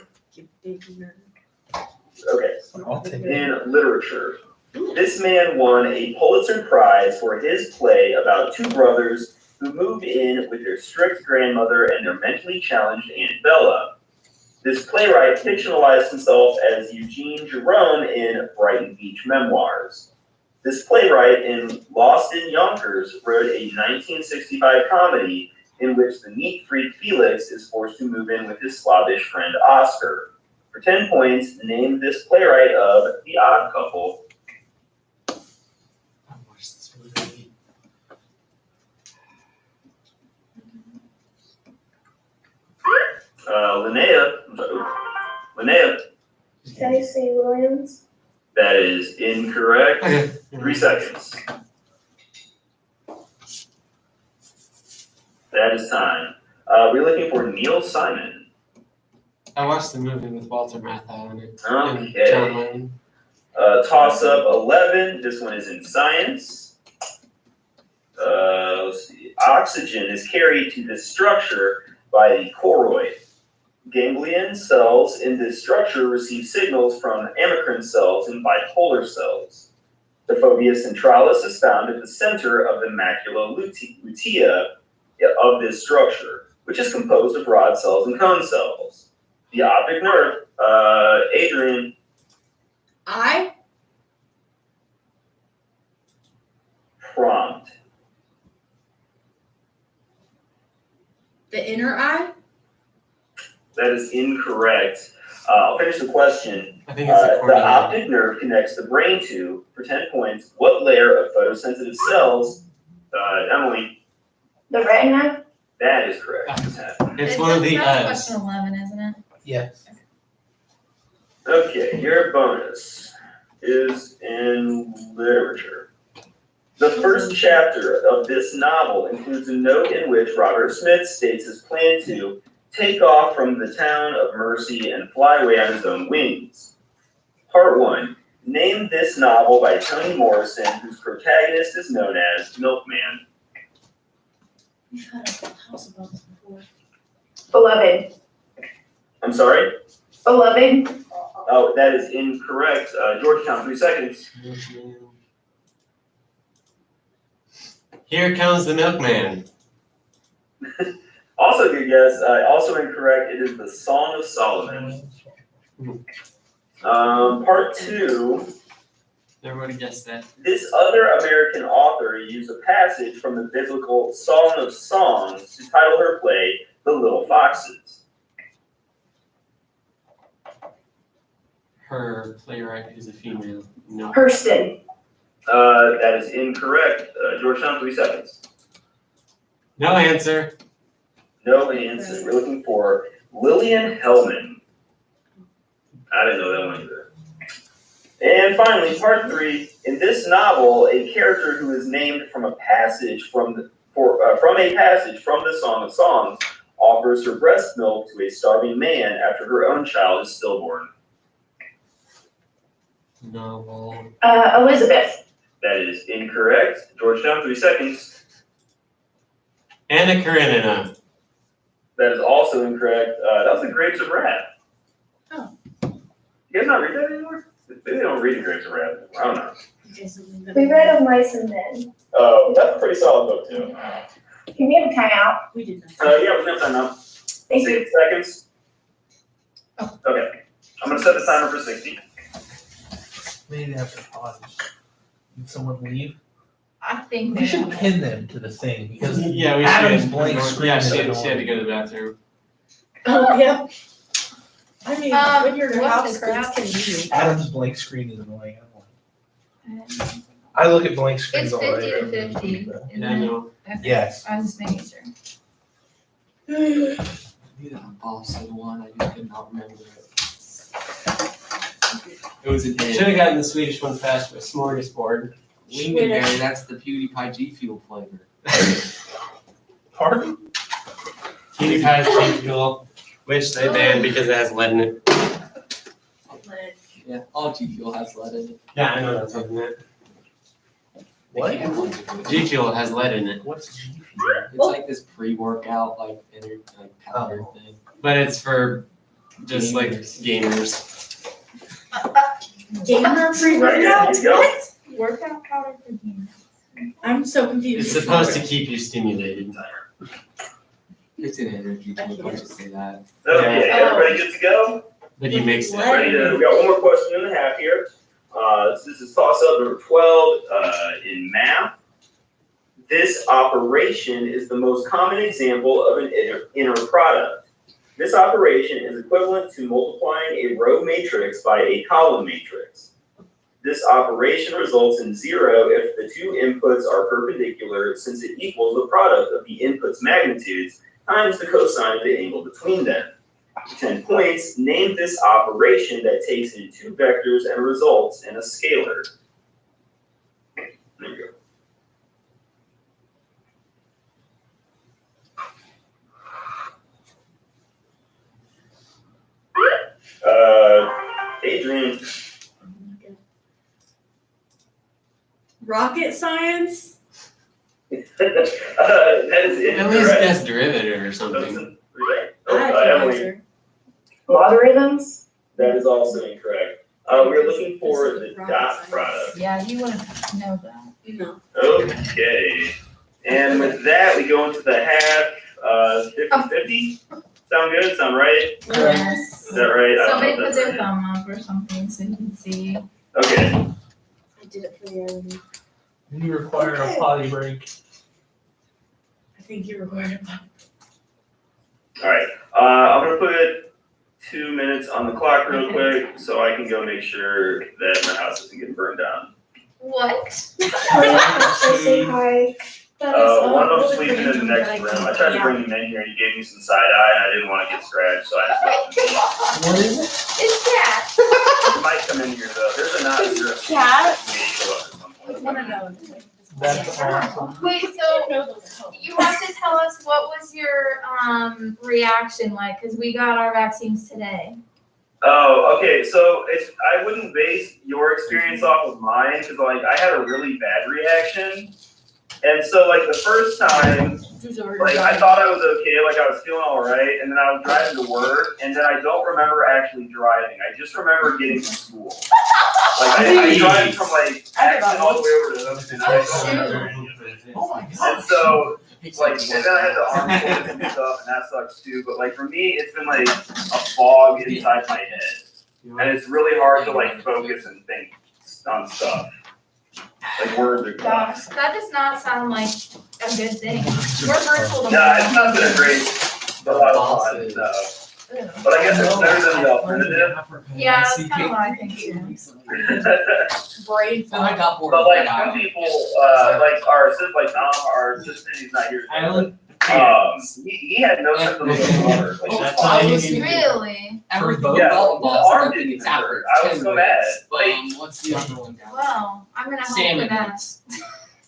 Okay. I'll take it. In literature, this man won a Pulitzer Prize for his play about two brothers who moved in with their strict grandmother and their mentally challenged Aunt Bella. This playwright fictionalized himself as Eugene Jerome in Brighton Beach Memoirs. This playwright in Lost in Yonkers wrote a 1965 comedy in which the neat freak Felix is forced to move in with his Slavish friend Oscar. For 10 points, name this playwright of The Odd Couple. I watched this movie. Linnea, Tennessee Williams? that is incorrect. Okay. 3 seconds. That is time. We're looking for Neil Simon. I watched the movie with Walter Matthau in it. And Okay. John Lennon. Toss up 11. This one is in science. Let's see. Oxygen is carried to this structure by the choroid. Ganglion cells in this structure receive signals from amacrine cells and bipolar cells. The fovea centralis is found at the center of the macula lutea of this structure, which is composed of rod cells and cone cells. The optic nerve, Adrian, Eye? prompt. The inner eye? That is incorrect. I'll finish the question. I think it's a The cornea. optic nerve connects the brain to, for 10 points, what layer of photosensitive cells? Emily, The retina? that is correct. It's one of the That's question 11, isn't it? Yes. Okay, your bonus is in literature. The first chapter of this novel includes a note in which Robert Smith states his plan to take off from the town of Mercy and fly away on his own wings. Part 1. Name this novel by Toni Morrison, whose protagonist is known as Milkman. We've had a house about this before. Beloved. I'm sorry? Beloved? Oh, that is incorrect. Georgetown, 3 seconds. Here comes the milkman. Also good guess. Also incorrect. It is the Song of Solomon. Part 2. Everybody guessed that. This other American author used a passage from the biblical Song of Songs to title her play The Little Foxes. Her playwright is a female. No. Hurston. That is incorrect. Georgetown, 3 seconds. No answer. No answer. We're looking for Lillian Hellman. I didn't know that one either. And finally, part 3. In this novel, a character who is named from a passage from the Song of Songs offers her breast milk to a starving man after her own child is stillborn. Novel. Elizabeth. That is incorrect. Georgetown, 3 seconds. Anna Karenina. That is also incorrect. That was the Grapes of Wrath. Oh. You guys not read that anymore? Maybe they don't read the Grapes of Wrath anymore. I don't know. Okay, so we've got- We read Of Mice and Men. Oh, that's a pretty solid book too. Can we have a timeout? We did not. Yeah, we can have time now. Thank you. 60 seconds. Oh. Okay. I'm gonna set the timer for 60. Maybe they have to pause. Did someone leave? I think We they should have. pin them to the thing because Yeah, we Adam's should. blank screen Yeah, is she had annoying. to go to the bathroom. Oh, yeah. I mean, when you're in a what's house, the crap? things can be. Adam's blank screen is annoying. I look at blank screens It's all 50 day. to 50. isn't Yeah, I it? know. Okay. Yes. I was just making sure. You got Boston one, I just could not remember it. It was an Should have gotten the Swedish one fast, but smorgasbord. Lingonberry, that's the PewDiePie G Fuel flavor. Pardon? PewDiePie's G Fuel, which they banned because it has lead in it. Yeah, all G Fuel has lead in it. Yeah, I know that's what I meant. What? G Fuel has lead in it, What's G? It's like this pre-workout, like powder thing. but it's for just like gamers. Gamer free There workout? you go. What? Workout powder for games. I'm so It's confused. supposed to keep you stimulated. It's an energy drink, I'll just say that. Okay, everybody good to go? But you mix it. Ready to, we got one more question and a half here. This is toss up number 12 in math. This operation is the most common example of an inner product. This operation is equivalent to multiplying a row matrix by a column matrix. This operation results in 0 if the two inputs are perpendicular, since it equals the product of the inputs' magnitudes times the cosine of the angle between them. 10 points. Name this operation that takes in two vectors and results in a scalar. There you go. Adrian. Rocket science? That is incorrect. At least guess derivative or something. I have no Emily, answer. Logarithms? that is also incorrect. We're looking for the dot product. Yeah, you wouldn't know that. No. Okay. And with that, we go into the half, 50-50. Sound good? Sound right? Yes. Is that right? I don't know Somebody if put that's their right. thumb up or something so you can see. Okay. I did it for the other one. You require a potty break. I think you were going to. All right. I'm gonna put 2 minutes on the clock real quick so I can go make sure that my house doesn't get burned down. What? Say hi. One of them sleeping in the next room. I tried to bring him in here and he gave me some side eye and I didn't want to get scratched, so I just left him. What is it? It's cat. He might come in here though. There's a knot in your Cat? May show up at some point. One of those. That's awesome. Wait, so you have to tell us what was your reaction like? Because we got our vaccines today. Oh, okay. So I wouldn't base your experience off of mine because like I had a really bad reaction, and so like the first time, like I thought I was okay, like I was feeling all right, and then I was driving to work, and then I don't remember actually driving. I just remember getting to school. Like I drive from like Jackson all the way over to Oakland, and I don't remember any of it. Oh my god. And so like, and then I had the arm hold and stuff, and that sucks too. But like for me, it's been like a fog inside my head, and it's really hard to like focus and think on stuff. Like words are tough. Gosh, that does not sound like a good thing. We're grateful to Yeah, it's not been a great, but a lot of fun. But I guess it's better than the alternative. Yeah, that's kind of what I think too. Brain And I got bored But of like that. some people, like our assistant, like Tom, our assistant, he's not here. He had no symptoms whatsoever. Like, That's all you Oh, need. really? Everything Yeah, about his Boston, arm I think didn't it's hurt. average. I was 10 so mad. minutes. What's the other one down? Well, I'm gonna hope for Salmon that. minutes.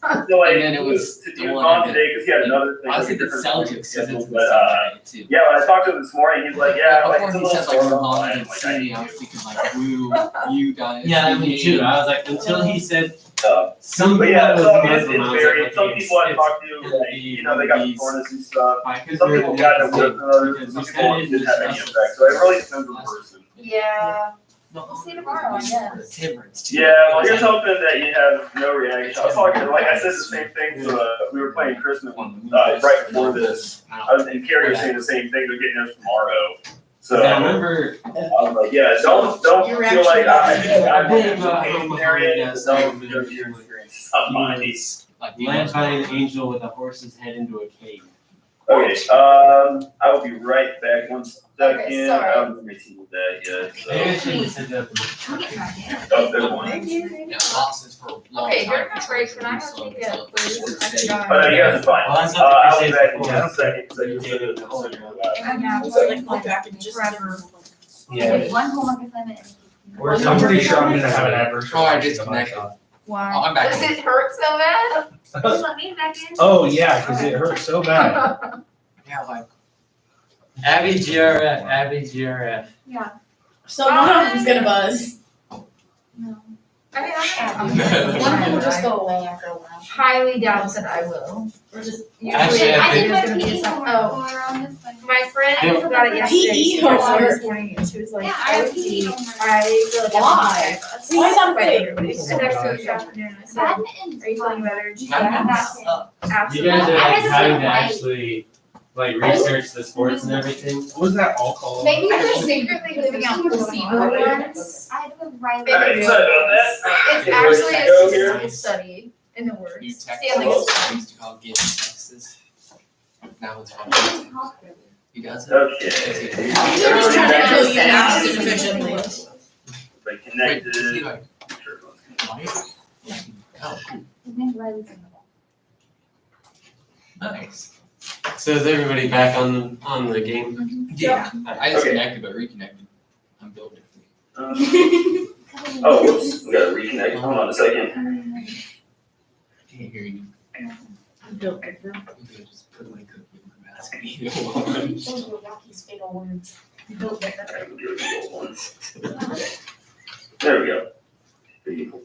So like, And then it was to the do one gone that- today because he had another thing. I like, think a it's different Celtics, schedule, because it's but the too. yeah, when I talked to him this morning, he's like, yeah, like it's a Before he little said like sore your on mom mine. didn't Like see me, I was thinking like, woo, you guys. Yeah, me too. I was like, until he said But something yeah, that was so I mean, it's Muslim, I was very, like, some okay, people I it's- talked to, like, you know, they got the soreness and stuff. it's- Some people got it worse than others, because some we people said it didn't have any was- effect, so it really depends on the person. Yeah. We'll see tomorrow, I guess. Yeah, well, here's hoping that you have no reaction. I was talking, like, I said the same thing to, we were playing Christmas, right before this. And Carrie was saying the same thing, they're getting us tomorrow. So, I I remember was like, yeah, don't Your feel like, I think I'm reaction- in the pain area, don't judge your experience. It's not mine. Like led by an angel with a horse's head into a cave. Okay, I will be right back one second. Okay, sorry. I haven't received that yet, Maybe I so. shouldn't have said that. Oh, there's one. Yeah, Boston's for a long Okay, time. during my break, can I go take a please? I forgot. Oh, no, you guys are fine. Well, that's I'll what be they back say in before. one second, so you said it. Yeah, So like go back and just forever. Yeah. One homework assignment. I'm pretty sure I'm gonna have an adverse Oh, I reaction to my disconnected. shot. Why? Oh, I'm back. Does it hurt so bad? Just let me back in. Oh, yeah, because it hurts so bad. Yeah, like. Abby GRF, Abby GRF. Yeah. So one of them's gonna buzz. I mean, One of them will just go away after a while. highly doubt that I will. Or just Actually, I I did think- my there's gonna be PE some. homework Oh, while we're on this one. my friend Yeah. got it yesterday. PE She texted me homework. this morning and she was like, Yeah, I have PE "OMG, homework. I feel like I'm Why? sick." Why is that By big? everybody. Oh I my texted her gosh. this afternoon. I said, Badminton's "Are you feeling fun. better?" And she You said, can "Yes." do You guys Absolutely. are I like had to having to sleep actually like research the sports and everything. What was that all called? Maybe they're secretly giving out placebo ones. I had to write Maybe Alright, they sorry do. about that. It's actually a Go here. statistical study in the New works. Texas. Stanley is Used to call it Texas. Now it's called. You guys. Okay. They're just trying to kill you now efficiently. Like Wait, connected. is he like? Sure. White? Oh, nice. So is everybody back on the game? Yeah. I Okay. disconnected but reconnected. I'm built different. Oh, whoops, we gotta reconnect. Hold on a second. Can't hear you. I'm built different. I'm gonna just put my cookie in my basket. Either one. Those were Rocky's fatal words. Built different. There we go. 3, 4,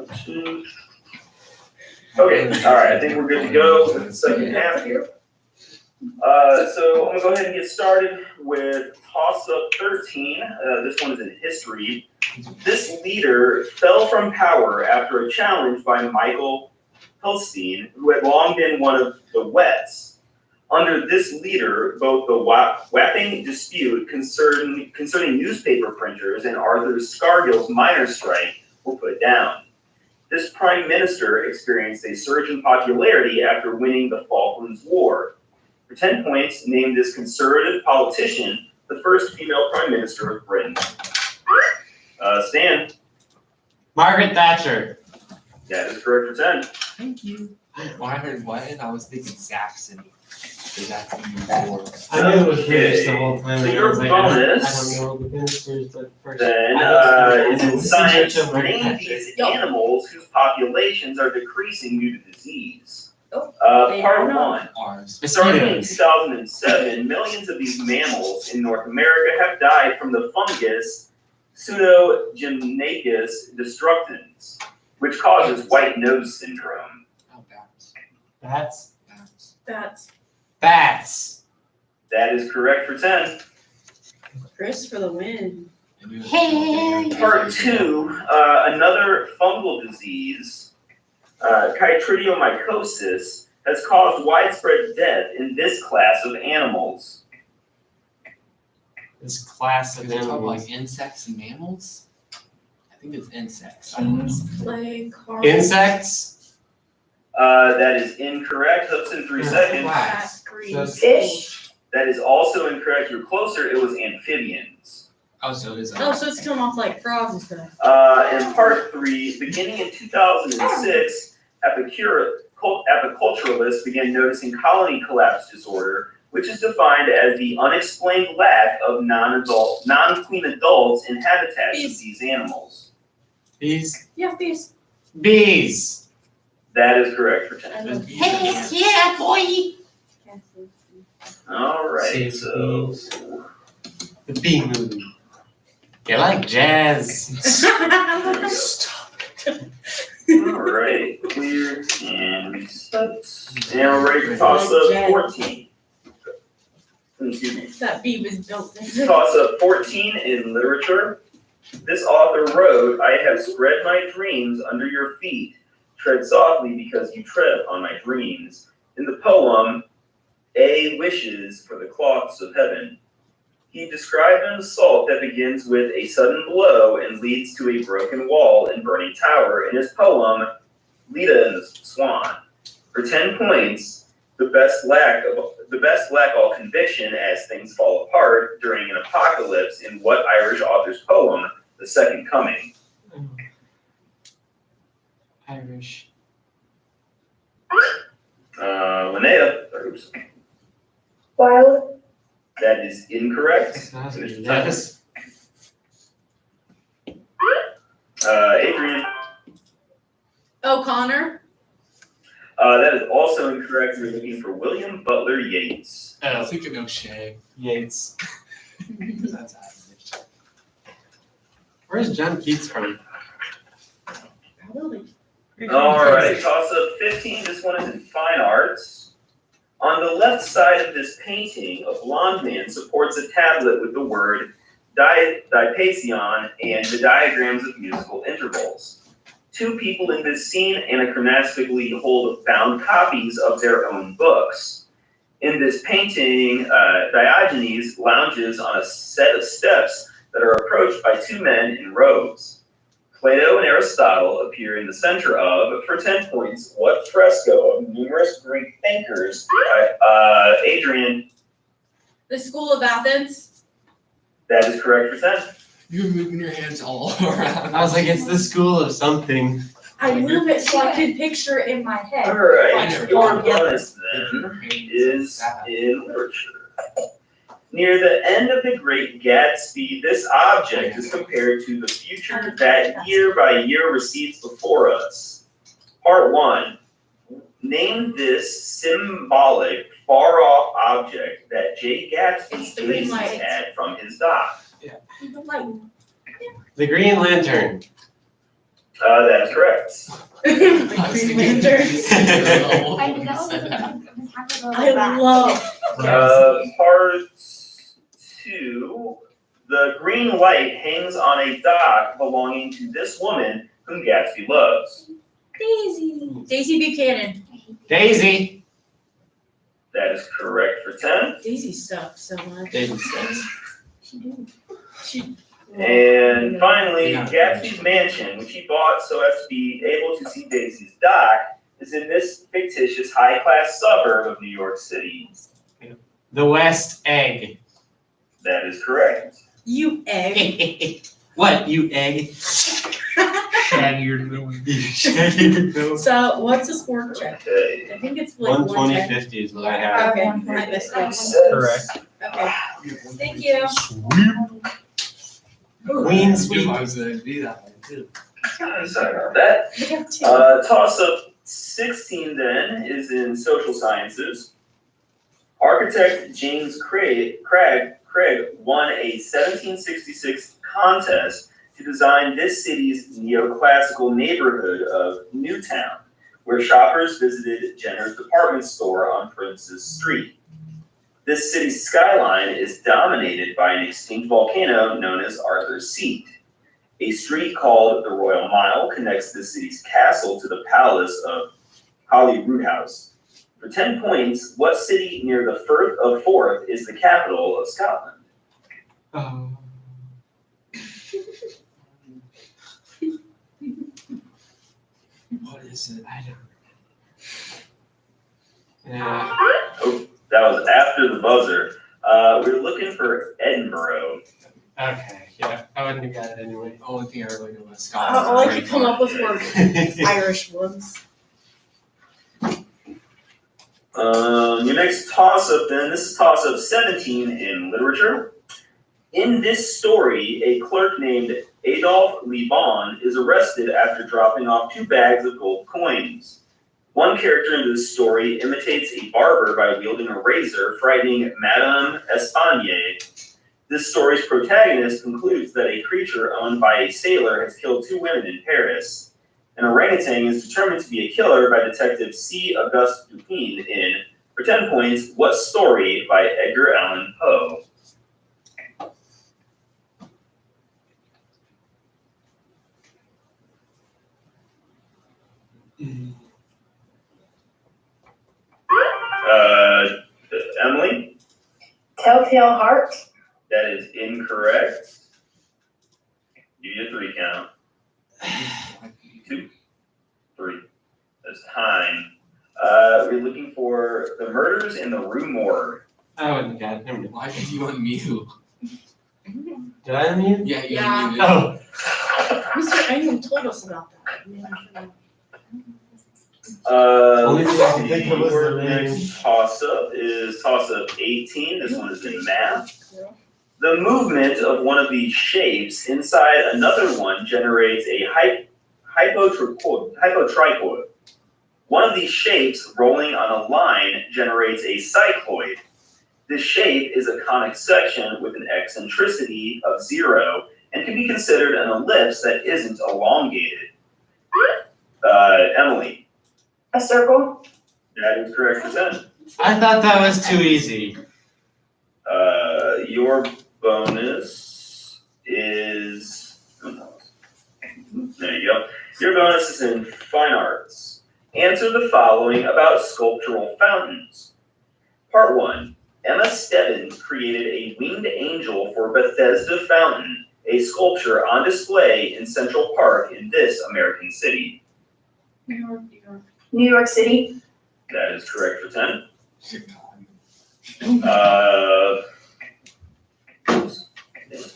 5, 2. Okay, alright, I think we're good to go with the second half here. So I'm gonna go ahead and get started with toss-up 13. This one is in history. This leader fell from power after a challenge by Michael Helstein, who had long been one of the Wets. Under this leader, both the Wapping dispute concerning newspaper printers and Arthur Scargill's miners' strike were put down. This prime minister experienced a surge in popularity after winning the Falklands War. For 10 points, name this conservative politician the first female prime minister of Britain. Stan, Margaret Thatcher. that is correct for 10. Thank you. When I heard what, I was thinking Saxony. Because that's before. I knew it was British the whole time. So and I your was like, bonus- I don't know the ministers, but first. Then, I in science, of Margaret name Thatcher. these animals whose populations are decreasing due to disease. Oh, Part 1. Ours. Starting in 2007, millions of these mammals in North America have died from the fungus Pseudogenatus destructans, which causes white nose syndrome. Oh, bats. Bats. Bats. That's Bats. That is correct for 10. Chris for the win. Part 2, another fungal disease, chytridiomycosis, has caused widespread death in this class of animals. This class of Is it called animals. like insects and mammals? I think it's insects. Play card. Insects. That is incorrect. Hudson, 3 seconds. Class. Fish. That is also incorrect. You're closer. It was amphibians. Oh, so it is. Oh, so it's killing off like frogs and stuff. And part 3, beginning in 2006, apiculturalists began noticing colony collapse disorder, which is defined as the unexplained lack of non-queen adults in habitats of these animals. Bees. Yeah, bees. Bees. That is correct for 10. Yeah, boy. All right, so The bee movie. You like jazz? all right, clear and reset. And we're ready for toss up 14. Excuse me. That bee was built. Toss up 14 in literature. This author wrote, "I have spread my dreams under your feet. Tread softly because you tread on my dreams." In the poem, A wishes for the cloths of heaven. He described an assault that begins with a sudden blow and leads to a broken wall and burning tower in his poem, Leda and the Swan. For 10 points, the best lack all conviction as things fall apart during an apocalypse in what Irish author's poem, The Second Coming? Irish. Linnea, oops, Wild. that is incorrect. That's Finish the yes. Adrian. O'Connor. That is also incorrect. We're looking for William Butler Yeats. I was thinking O'Shea. Yates. That's average. Where's John Keats from? Probably. Alright, toss up 15. This one is in fine arts. On the left side of this painting, a blonde man supports a tablet with the word diapason and the diagrams of musical intervals. Two people in this scene anachronistically hold bound copies of their own books. In this painting, Diogenes lounges on a set of steps that are approached by two men in robes. Plato and Aristotle appear in the center of, for 10 points, what fresco of numerous Greek thinkers? Adrian. The School of Athens. That is correct for 10. You're moving your hands all around. I was like, it's the school of something. I move it so I can picture it in my head. I Alright, never your thought bonus then is in literature. Near the end of The Great Gatsby, this object is compared to the future that year by year recedes before us. Part 1. Name this symbolic, far-off object that J. Gatsby The green gazes light. at from his dock. The Green Lantern. That is correct. I was Green thinking Lantern. I mean, that was I love. Part 2. The green light hangs on a dock belonging to this woman whom Gatsby loves. Daisy. Daisy Buchanan. Daisy. That is correct for 10. Daisy sucks so much. Daisy says. She. And finally, Yeah. Gatsby's mansion, which he bought so as to be able to see Daisy's dock, is in this fictitious high-class suburb of New York City. The West Egg. That is correct. You egg. What, you egg? Shaggier than So what's the score check? Okay. I think it's like 120.50 is what I have. Okay, I missed it. Correct. Okay. Thank you. Queen's Sweet. Week. I was gonna do that one too. Sorry about that. We have two. Toss-up 16 then is in social sciences. Architect James Craig won a 1766 contest to design this city's neoclassical neighborhood of Newtown, where shoppers visited Jenner's department store on Princess Street. This city's skyline is dominated by an extinct volcano known as Arthur's Seat. A street called the Royal Mile connects the city's castle to the palace of Holyrood. For 10 points, what city near the Firth of Forth is the capital of Scotland? What is it? I don't. Yeah. That was after the buzzer. We're looking for Edinburgh. Okay, yeah. I wouldn't have got it anyway. The only thing I really know is Scotland. All I could come up with were Irish ones. Your next toss-up then, this is toss-up 17 in literature. In this story, a clerk named Adolphe Lebon is arrested after dropping off 2 bags of gold coins. One character in this story imitates a barber by wielding a razor, frightening Madame Espagnier. This story's protagonist concludes that a creature owned by a sailor has killed 2 women in Paris. An orangutan is determined to be a killer by Detective C. Auguste Dupin in, for 10 points, What Story by Edgar Allan Poe. Emily? Telltale Heart. That is incorrect. Give you a 3 count. 2, 3. That's time. We're looking for The Murders in the Rue Morgue. I wouldn't have got it. Why did you unmute? Did I unmute? Yeah, you Yeah. unmuted. Oh. Mr. Ingham told us about that. Only Let's thing I can see, think of was our the next toss-up is toss-up 18. This one is in math. The movement of one of these shapes inside another one generates a hypotrichoid. One of these shapes rolling on a line generates a cycloid. This shape is a conic section with an eccentricity of 0 and can be considered an ellipse that isn't elongated. Emily. A circle. That is correct for 10. I thought that was too easy. Your bonus is. There you go. Your bonus is in fine arts. Answer the following about sculptural fountains. Part 1. Emma Stebbins created a winged angel for Bethesda Fountain, a sculpture on display in Central Park in this American city. New York. New York City. That is correct for 10.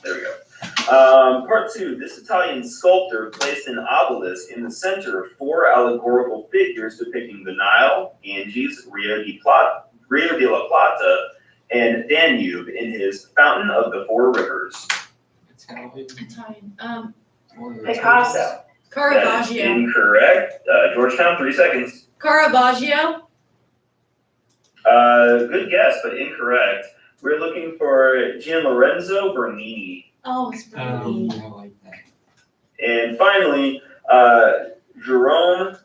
There we go. Part 2. This Italian sculptor placed an obelisk in the center of 4 allegorical figures depicting the Nile, Ganges, Rio de la Plata, and Danube in his Fountain of the 4 Rivers. Italian. Picasso. That is Caravaggio. incorrect. Georgetown, 3 seconds. Caravaggio. Good guess, but incorrect. We're looking for Gianlorenzo Bernini. Oh, it's Bernini. I like that. And finally, Jerome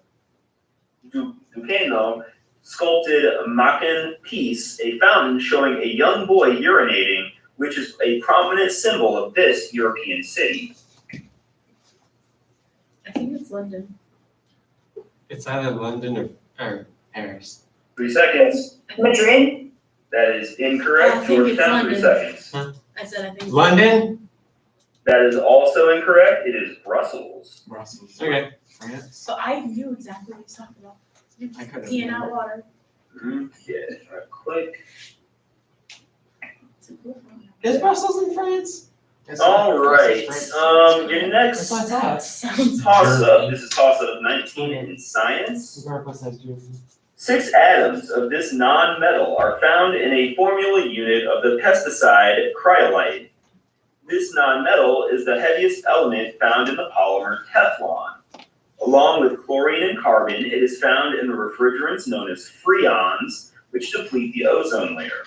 Duquesne sculpted Macan Peace, a fountain showing a young boy urinating, which is a prominent symbol of this European city. I think it's London. It's either London or Paris. 3 seconds. Madrid. That is I incorrect. think it's Georgetown, 3 London. seconds. I said I think. London? That is also incorrect. It is Brussels. Brussels. Okay. France. So I knew exactly what he's talking about. I could've Peeing known. out water. Okay, right quick. It's a cool one. Is Brussels in France? All right. Your next That's what I thought. Sounds. toss-up. This is toss-up 19 in science. Regardless, has Germany. 6 atoms of this non-metal are found in a formula unit of the pesticide cryolite. This non-metal is the heaviest element found in the polymer Teflon. Along with chlorine and carbon, it is found in the refrigerants known as freons, which deplete the ozone layer.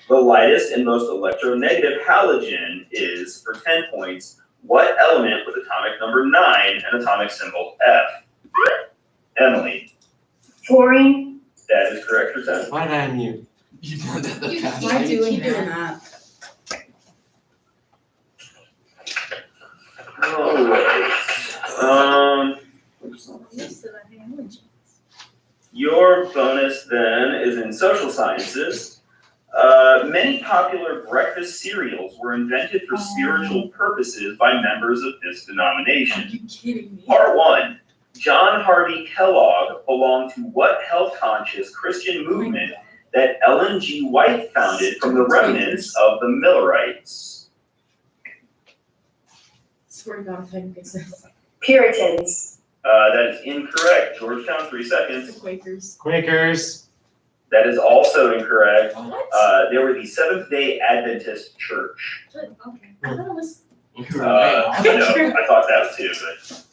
The lightest and most electronegative halogen is, for 10 points, what element with atomic number 9 and atomic symbol F? Emily. Fluorine. That is correct for 10. Why did I unmute? You done that the past Why week. do you keep doing that? Alright. Your bonus then is in social sciences. Many popular breakfast cereals were invented for spiritual purposes by members of this Are denomination. you kidding me? Part 1. John Harvey Kellogg belonged to what health-conscious Christian movement that Ellen G. White founded from the remnants of the Millerites? Swear to God, if I can get this. Puritans. That is incorrect. Georgetown, 3 seconds. The Quakers. Quakers. That is also incorrect. What? They were the Seventh-day Adventist Church. Okay. I thought it was. I know, I thought that too, but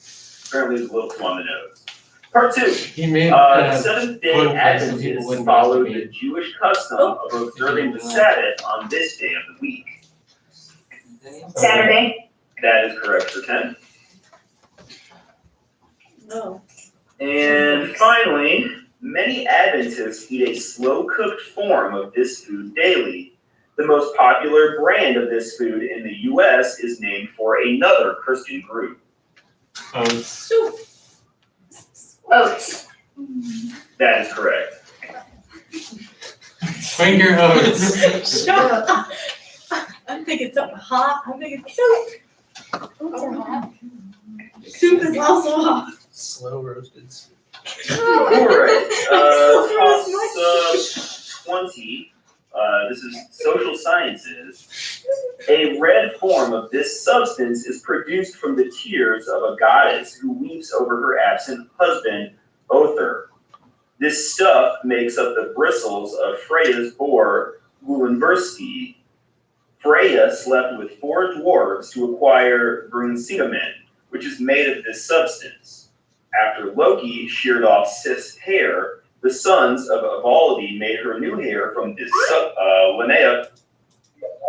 apparently it's a little too on the nose. Part 2. He made The Seventh-day quote, so people Adventists wouldn't followed masturbate. the Jewish custom of observing the Sabbath on this day of the week. Saturday. That is correct for 10. No. And finally, many Adventists eat a slow-cooked form of this food daily. The most popular brand of this food in the U.S. is named for another Christian group. Oats. Soup. Oats. That is correct. Quaker oats. Shut up. I'm thinking something hot. I'm thinking soup. Oats are hot. Soup is also hot. Slow roasted. All right. Toss-up 20. This is social sciences. A red form of this substance is produced from the tears of a goddess who weeps over her absent husband, Other. This stuff makes up the bristles of Freya's boar, Gulenberski. Freya slept with 4 dwarves to acquire Brunsidamen, which is made of this substance. After Loki sheared off Sif's hair, the sons of Ivaldi made her new hair from this Linnea.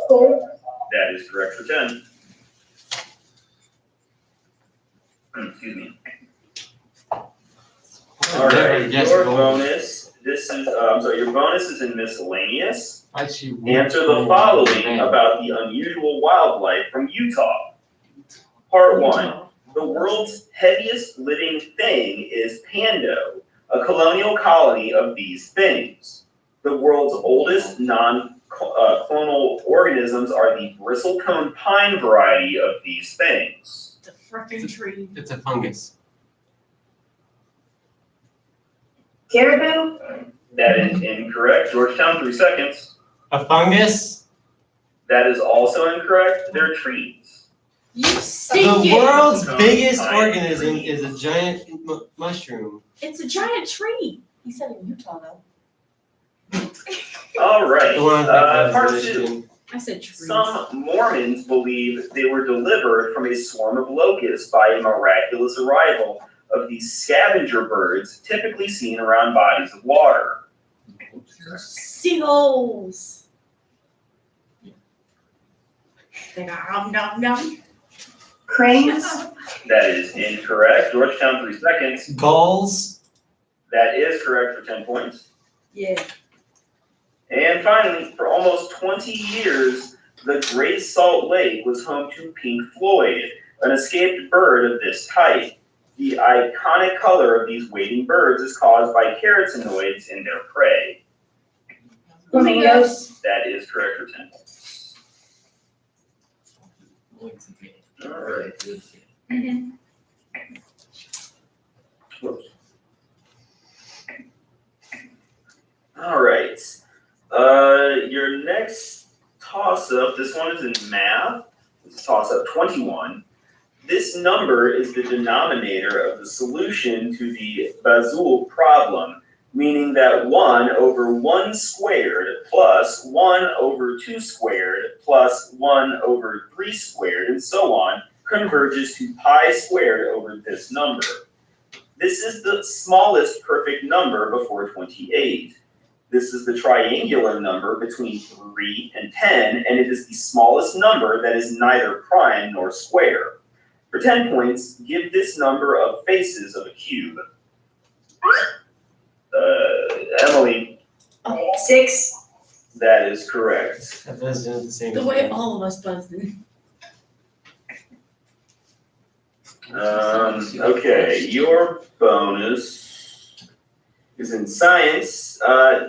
That is correct for 10. Excuse me. All right, your bonus. This is your bonus is in miscellaneous. Answer the following about the unusual wildlife from Utah. Part 1. The world's heaviest living thing is Pando, a colonial colony of these things. The world's oldest non-clonal organisms are the bristlecone pine variety of these things. The frickin' tree. It's a fungus. Caribou? That is incorrect. Georgetown, 3 seconds. A fungus? That is also incorrect. They're trees. You stinking. The world's Cone biggest pine organism tree. is a giant mushroom. It's a giant tree. He said in Utah though. All right. The one Part that 2. I said trees. Some Mormons believe they were delivered from a swarm of locusts by a miraculous arrival of these scavenger birds typically seen around bodies of water. Seagulls. They got nom. Cranes? That is incorrect. Georgetown, 3 seconds. Gulls? That is correct for 10 points. Yeah. And finally, for almost 20 years, the Great Salt Lake was home to Pink Floyd, an escaped bird of this type. The iconic color of these wading birds is caused by carotenoids in their prey. Flamingos? That is correct for 10 points. All right. Mm-hmm. Whoops. All right. Your next toss-up, this one is in math. It's toss-up 21. This number is the denominator of the solution to the Bazul problem, meaning that 1 over 1 squared plus 1 over 2 squared plus 1 over 3 squared, and so on, converges to pi squared over this number. This is the smallest perfect number before 28. This is the triangular number between 3 and 10, and it is the smallest number that is neither prime nor square. For 10 points, give this number of faces of a cube. Emily. 6. That is correct. That does do the same The way thing. all of us buzzed in. Okay, your bonus is in science.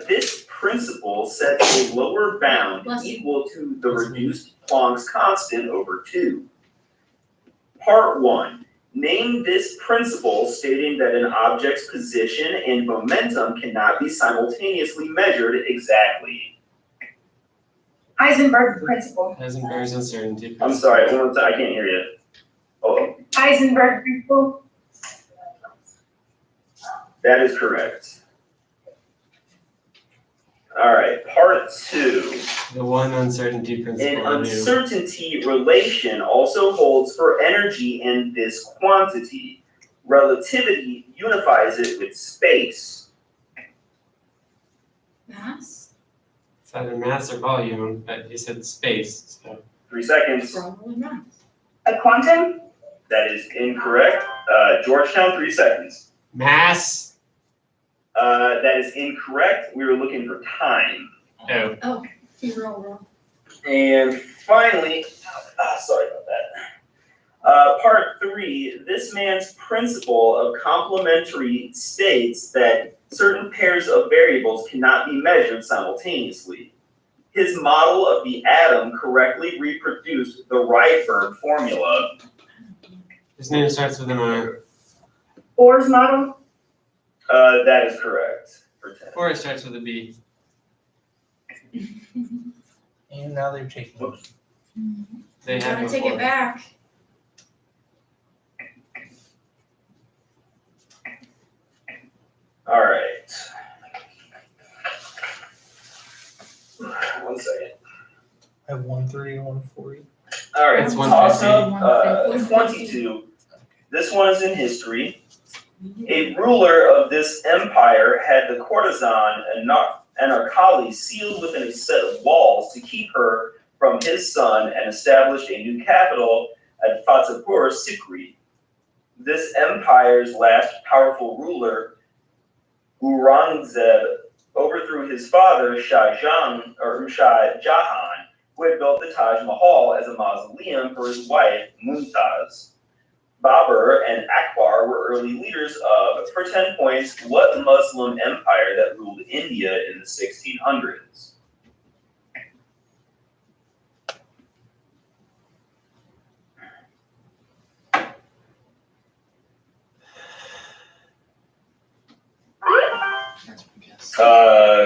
This principle sets a lower bound equal to the reduced Planck's constant over 2. Part 1. Name this principle stating that an object's position and momentum cannot be simultaneously measured exactly. Heisenberg principle. Heisenberg's uncertainty. I'm sorry, one more time, I can't hear you. Oh, Heisenberg principle. that is correct. All right, part 2. The one uncertainty An principle I knew. uncertainty relation also holds for energy in this quantity. Relativity unifies it with space. Mass? It's either mass or volume, but you said space, so. 3 seconds. Probably mass. A quantum? That is incorrect. Georgetown, 3 seconds. Mass? That is incorrect. We were looking for time. Oh. You're all wrong. And finally, sorry about that. Part 3, this man's principle of complementary states that certain pairs of variables cannot be measured simultaneously. His model of the atom correctly reproduced the Rydberg formula. His name starts with an R. Bohr's model? That is correct. For 10. Or it starts with a B. And now they're taking it. They have Gotta take before. it back. All right. 1 second. I have 130 and 140. All right, It's toss up 150. 22. This one is in history. A ruler of this empire had the courtesan Anarkali sealed within a set of walls to keep her from his son and established a new capital at Fatehpur Sikri. This empire's last powerful ruler, Aurangzeb, overthrew his father Shah Jahan, who had built the Taj Mahal as a mausoleum for his wife Mumtaz. Babur and Akbar were early leaders of, for 10 points, what Muslim empire that ruled India in the 1600s?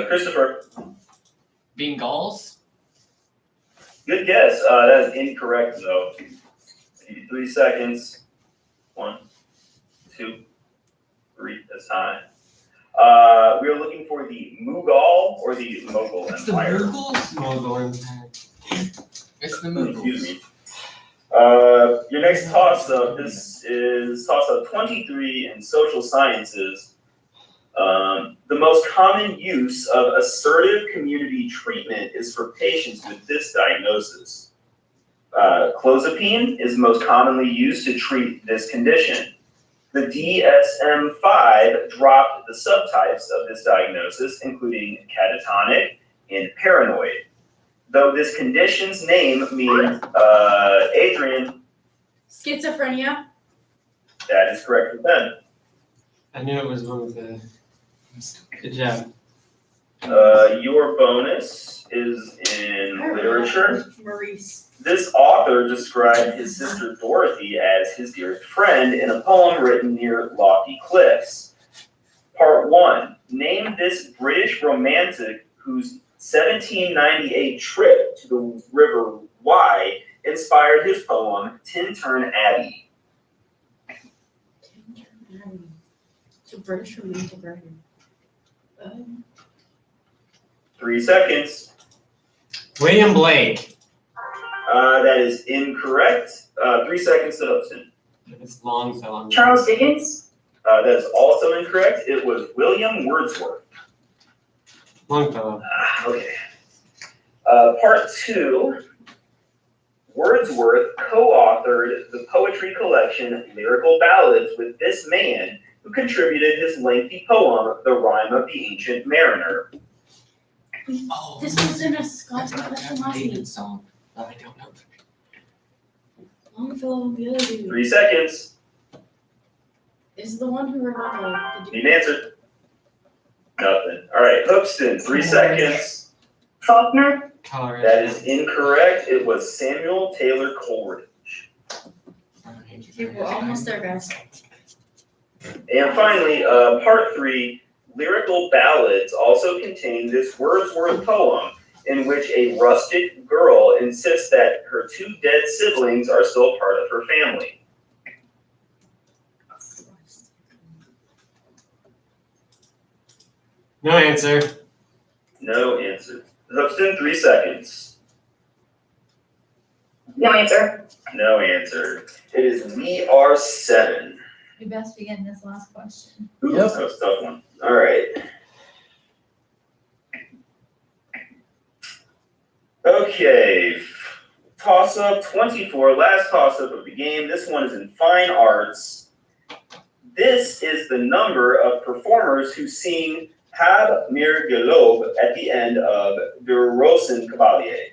Christopher, Bengals? good guess. That is incorrect, though. Give you 3 seconds. 1, 2, 3. That's time. We are looking for the Mughal or the Mughal It's the Empire. Mughals? Mongol Empire. It's the Mughals. Excuse me. Your next toss-up, this is toss-up 23 in social sciences. The most common use of assertive community treatment is for patients with this diagnosis. Clozapine is most commonly used to treat this condition. The DSM-5 dropped the subtypes of this diagnosis, including catatonic and paranoid. Though this condition's name means, Adrian, Schizophrenia. that is correct for Ben. I knew it was one of the. Good job. Your bonus is in literature. Maurice. This author described his sister Dorothy as his dearest friend in a poem written near lofty cliffs. Part 1. Name this British romantic whose 1798 trip to the River Wye inspired his poem Tintern Abbey. It's a British romantic writer. 3 seconds. William Blake. That is incorrect. 3 seconds to Hudson. It's Longfellow. Charles Dickens. That is also incorrect. It was William Wordsworth. Longfellow. Okay. Part 2. Wordsworth co-authored the poetry collection Lyrical Ballads with this man who contributed his lengthy poem, The Rime of the Ancient Mariner. Oh, This was in a Scott's question last week. David song. I don't know. Longfellow, the other dude. 3 seconds. Is the one who wrote the Need an answer? Nothing. All right, Hoopston, 3 seconds. Faulkner. Colorado. That is incorrect. It was Samuel Taylor Coleridge. Okay, we're almost there, guys. And finally, part 3, Lyrical Ballads also contain this Wordsworth poem in which a rustic girl insists that her 2 dead siblings are still part of her family. No answer. No answer. Hoopston, 3 seconds. No answer. No answer. It is We Are 7. We best begin this last question. Ooh, Yep. that was a tough one. All right. Okay. Toss up 24, last toss up of the game. This one is in fine arts. This is the number of performers who sing Hab Mir Gelob at the end of Der Rosen Cavalier.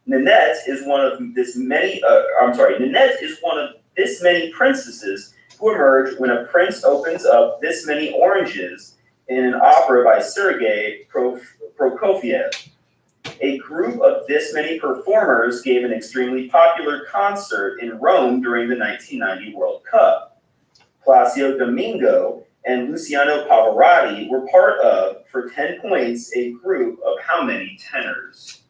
Ninette is one of this many. Ninette is one of this many princesses who emerge when a prince opens up this many oranges in an opera by Sergei Prokofiev. A group of this many performers gave an extremely popular concert in Rome during the 1990 World Cup. Placido Domingo and Luciano Pavarotti were part of, for 10 points, a group of how many tenors?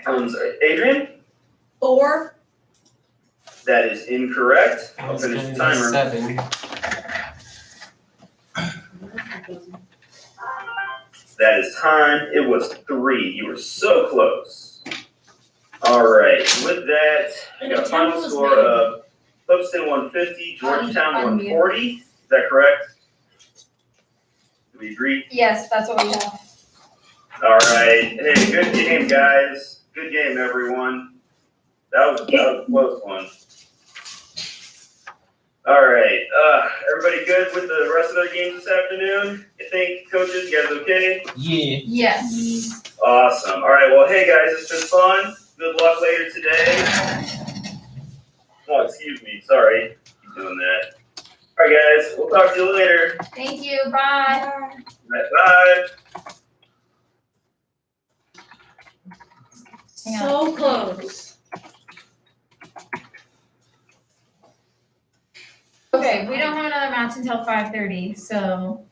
I'm sorry, Adrian? 4. That is incorrect. I I'll was finish gonna the go timer. 7. That is time. It was 3. You were so close. All right. With that, I got a final score of Clipston 150, Georgetown 140. Is that correct? Do we agree? Yes, that's what we have. All right. Hey, good game, guys. Good game, everyone. That was a close one. All right. Everybody good with the rest of their games this afternoon? I think, coaches, you guys okay? Yeah. Yes. Awesome. All right. Well, hey, guys, it's been fun. Good luck later today. Oh, excuse me. Sorry. Keep doing that. All right, guys. We'll talk to you later. Thank you. Bye. Bye. Hang on. So close. Okay, we don't have another match until 5:30, so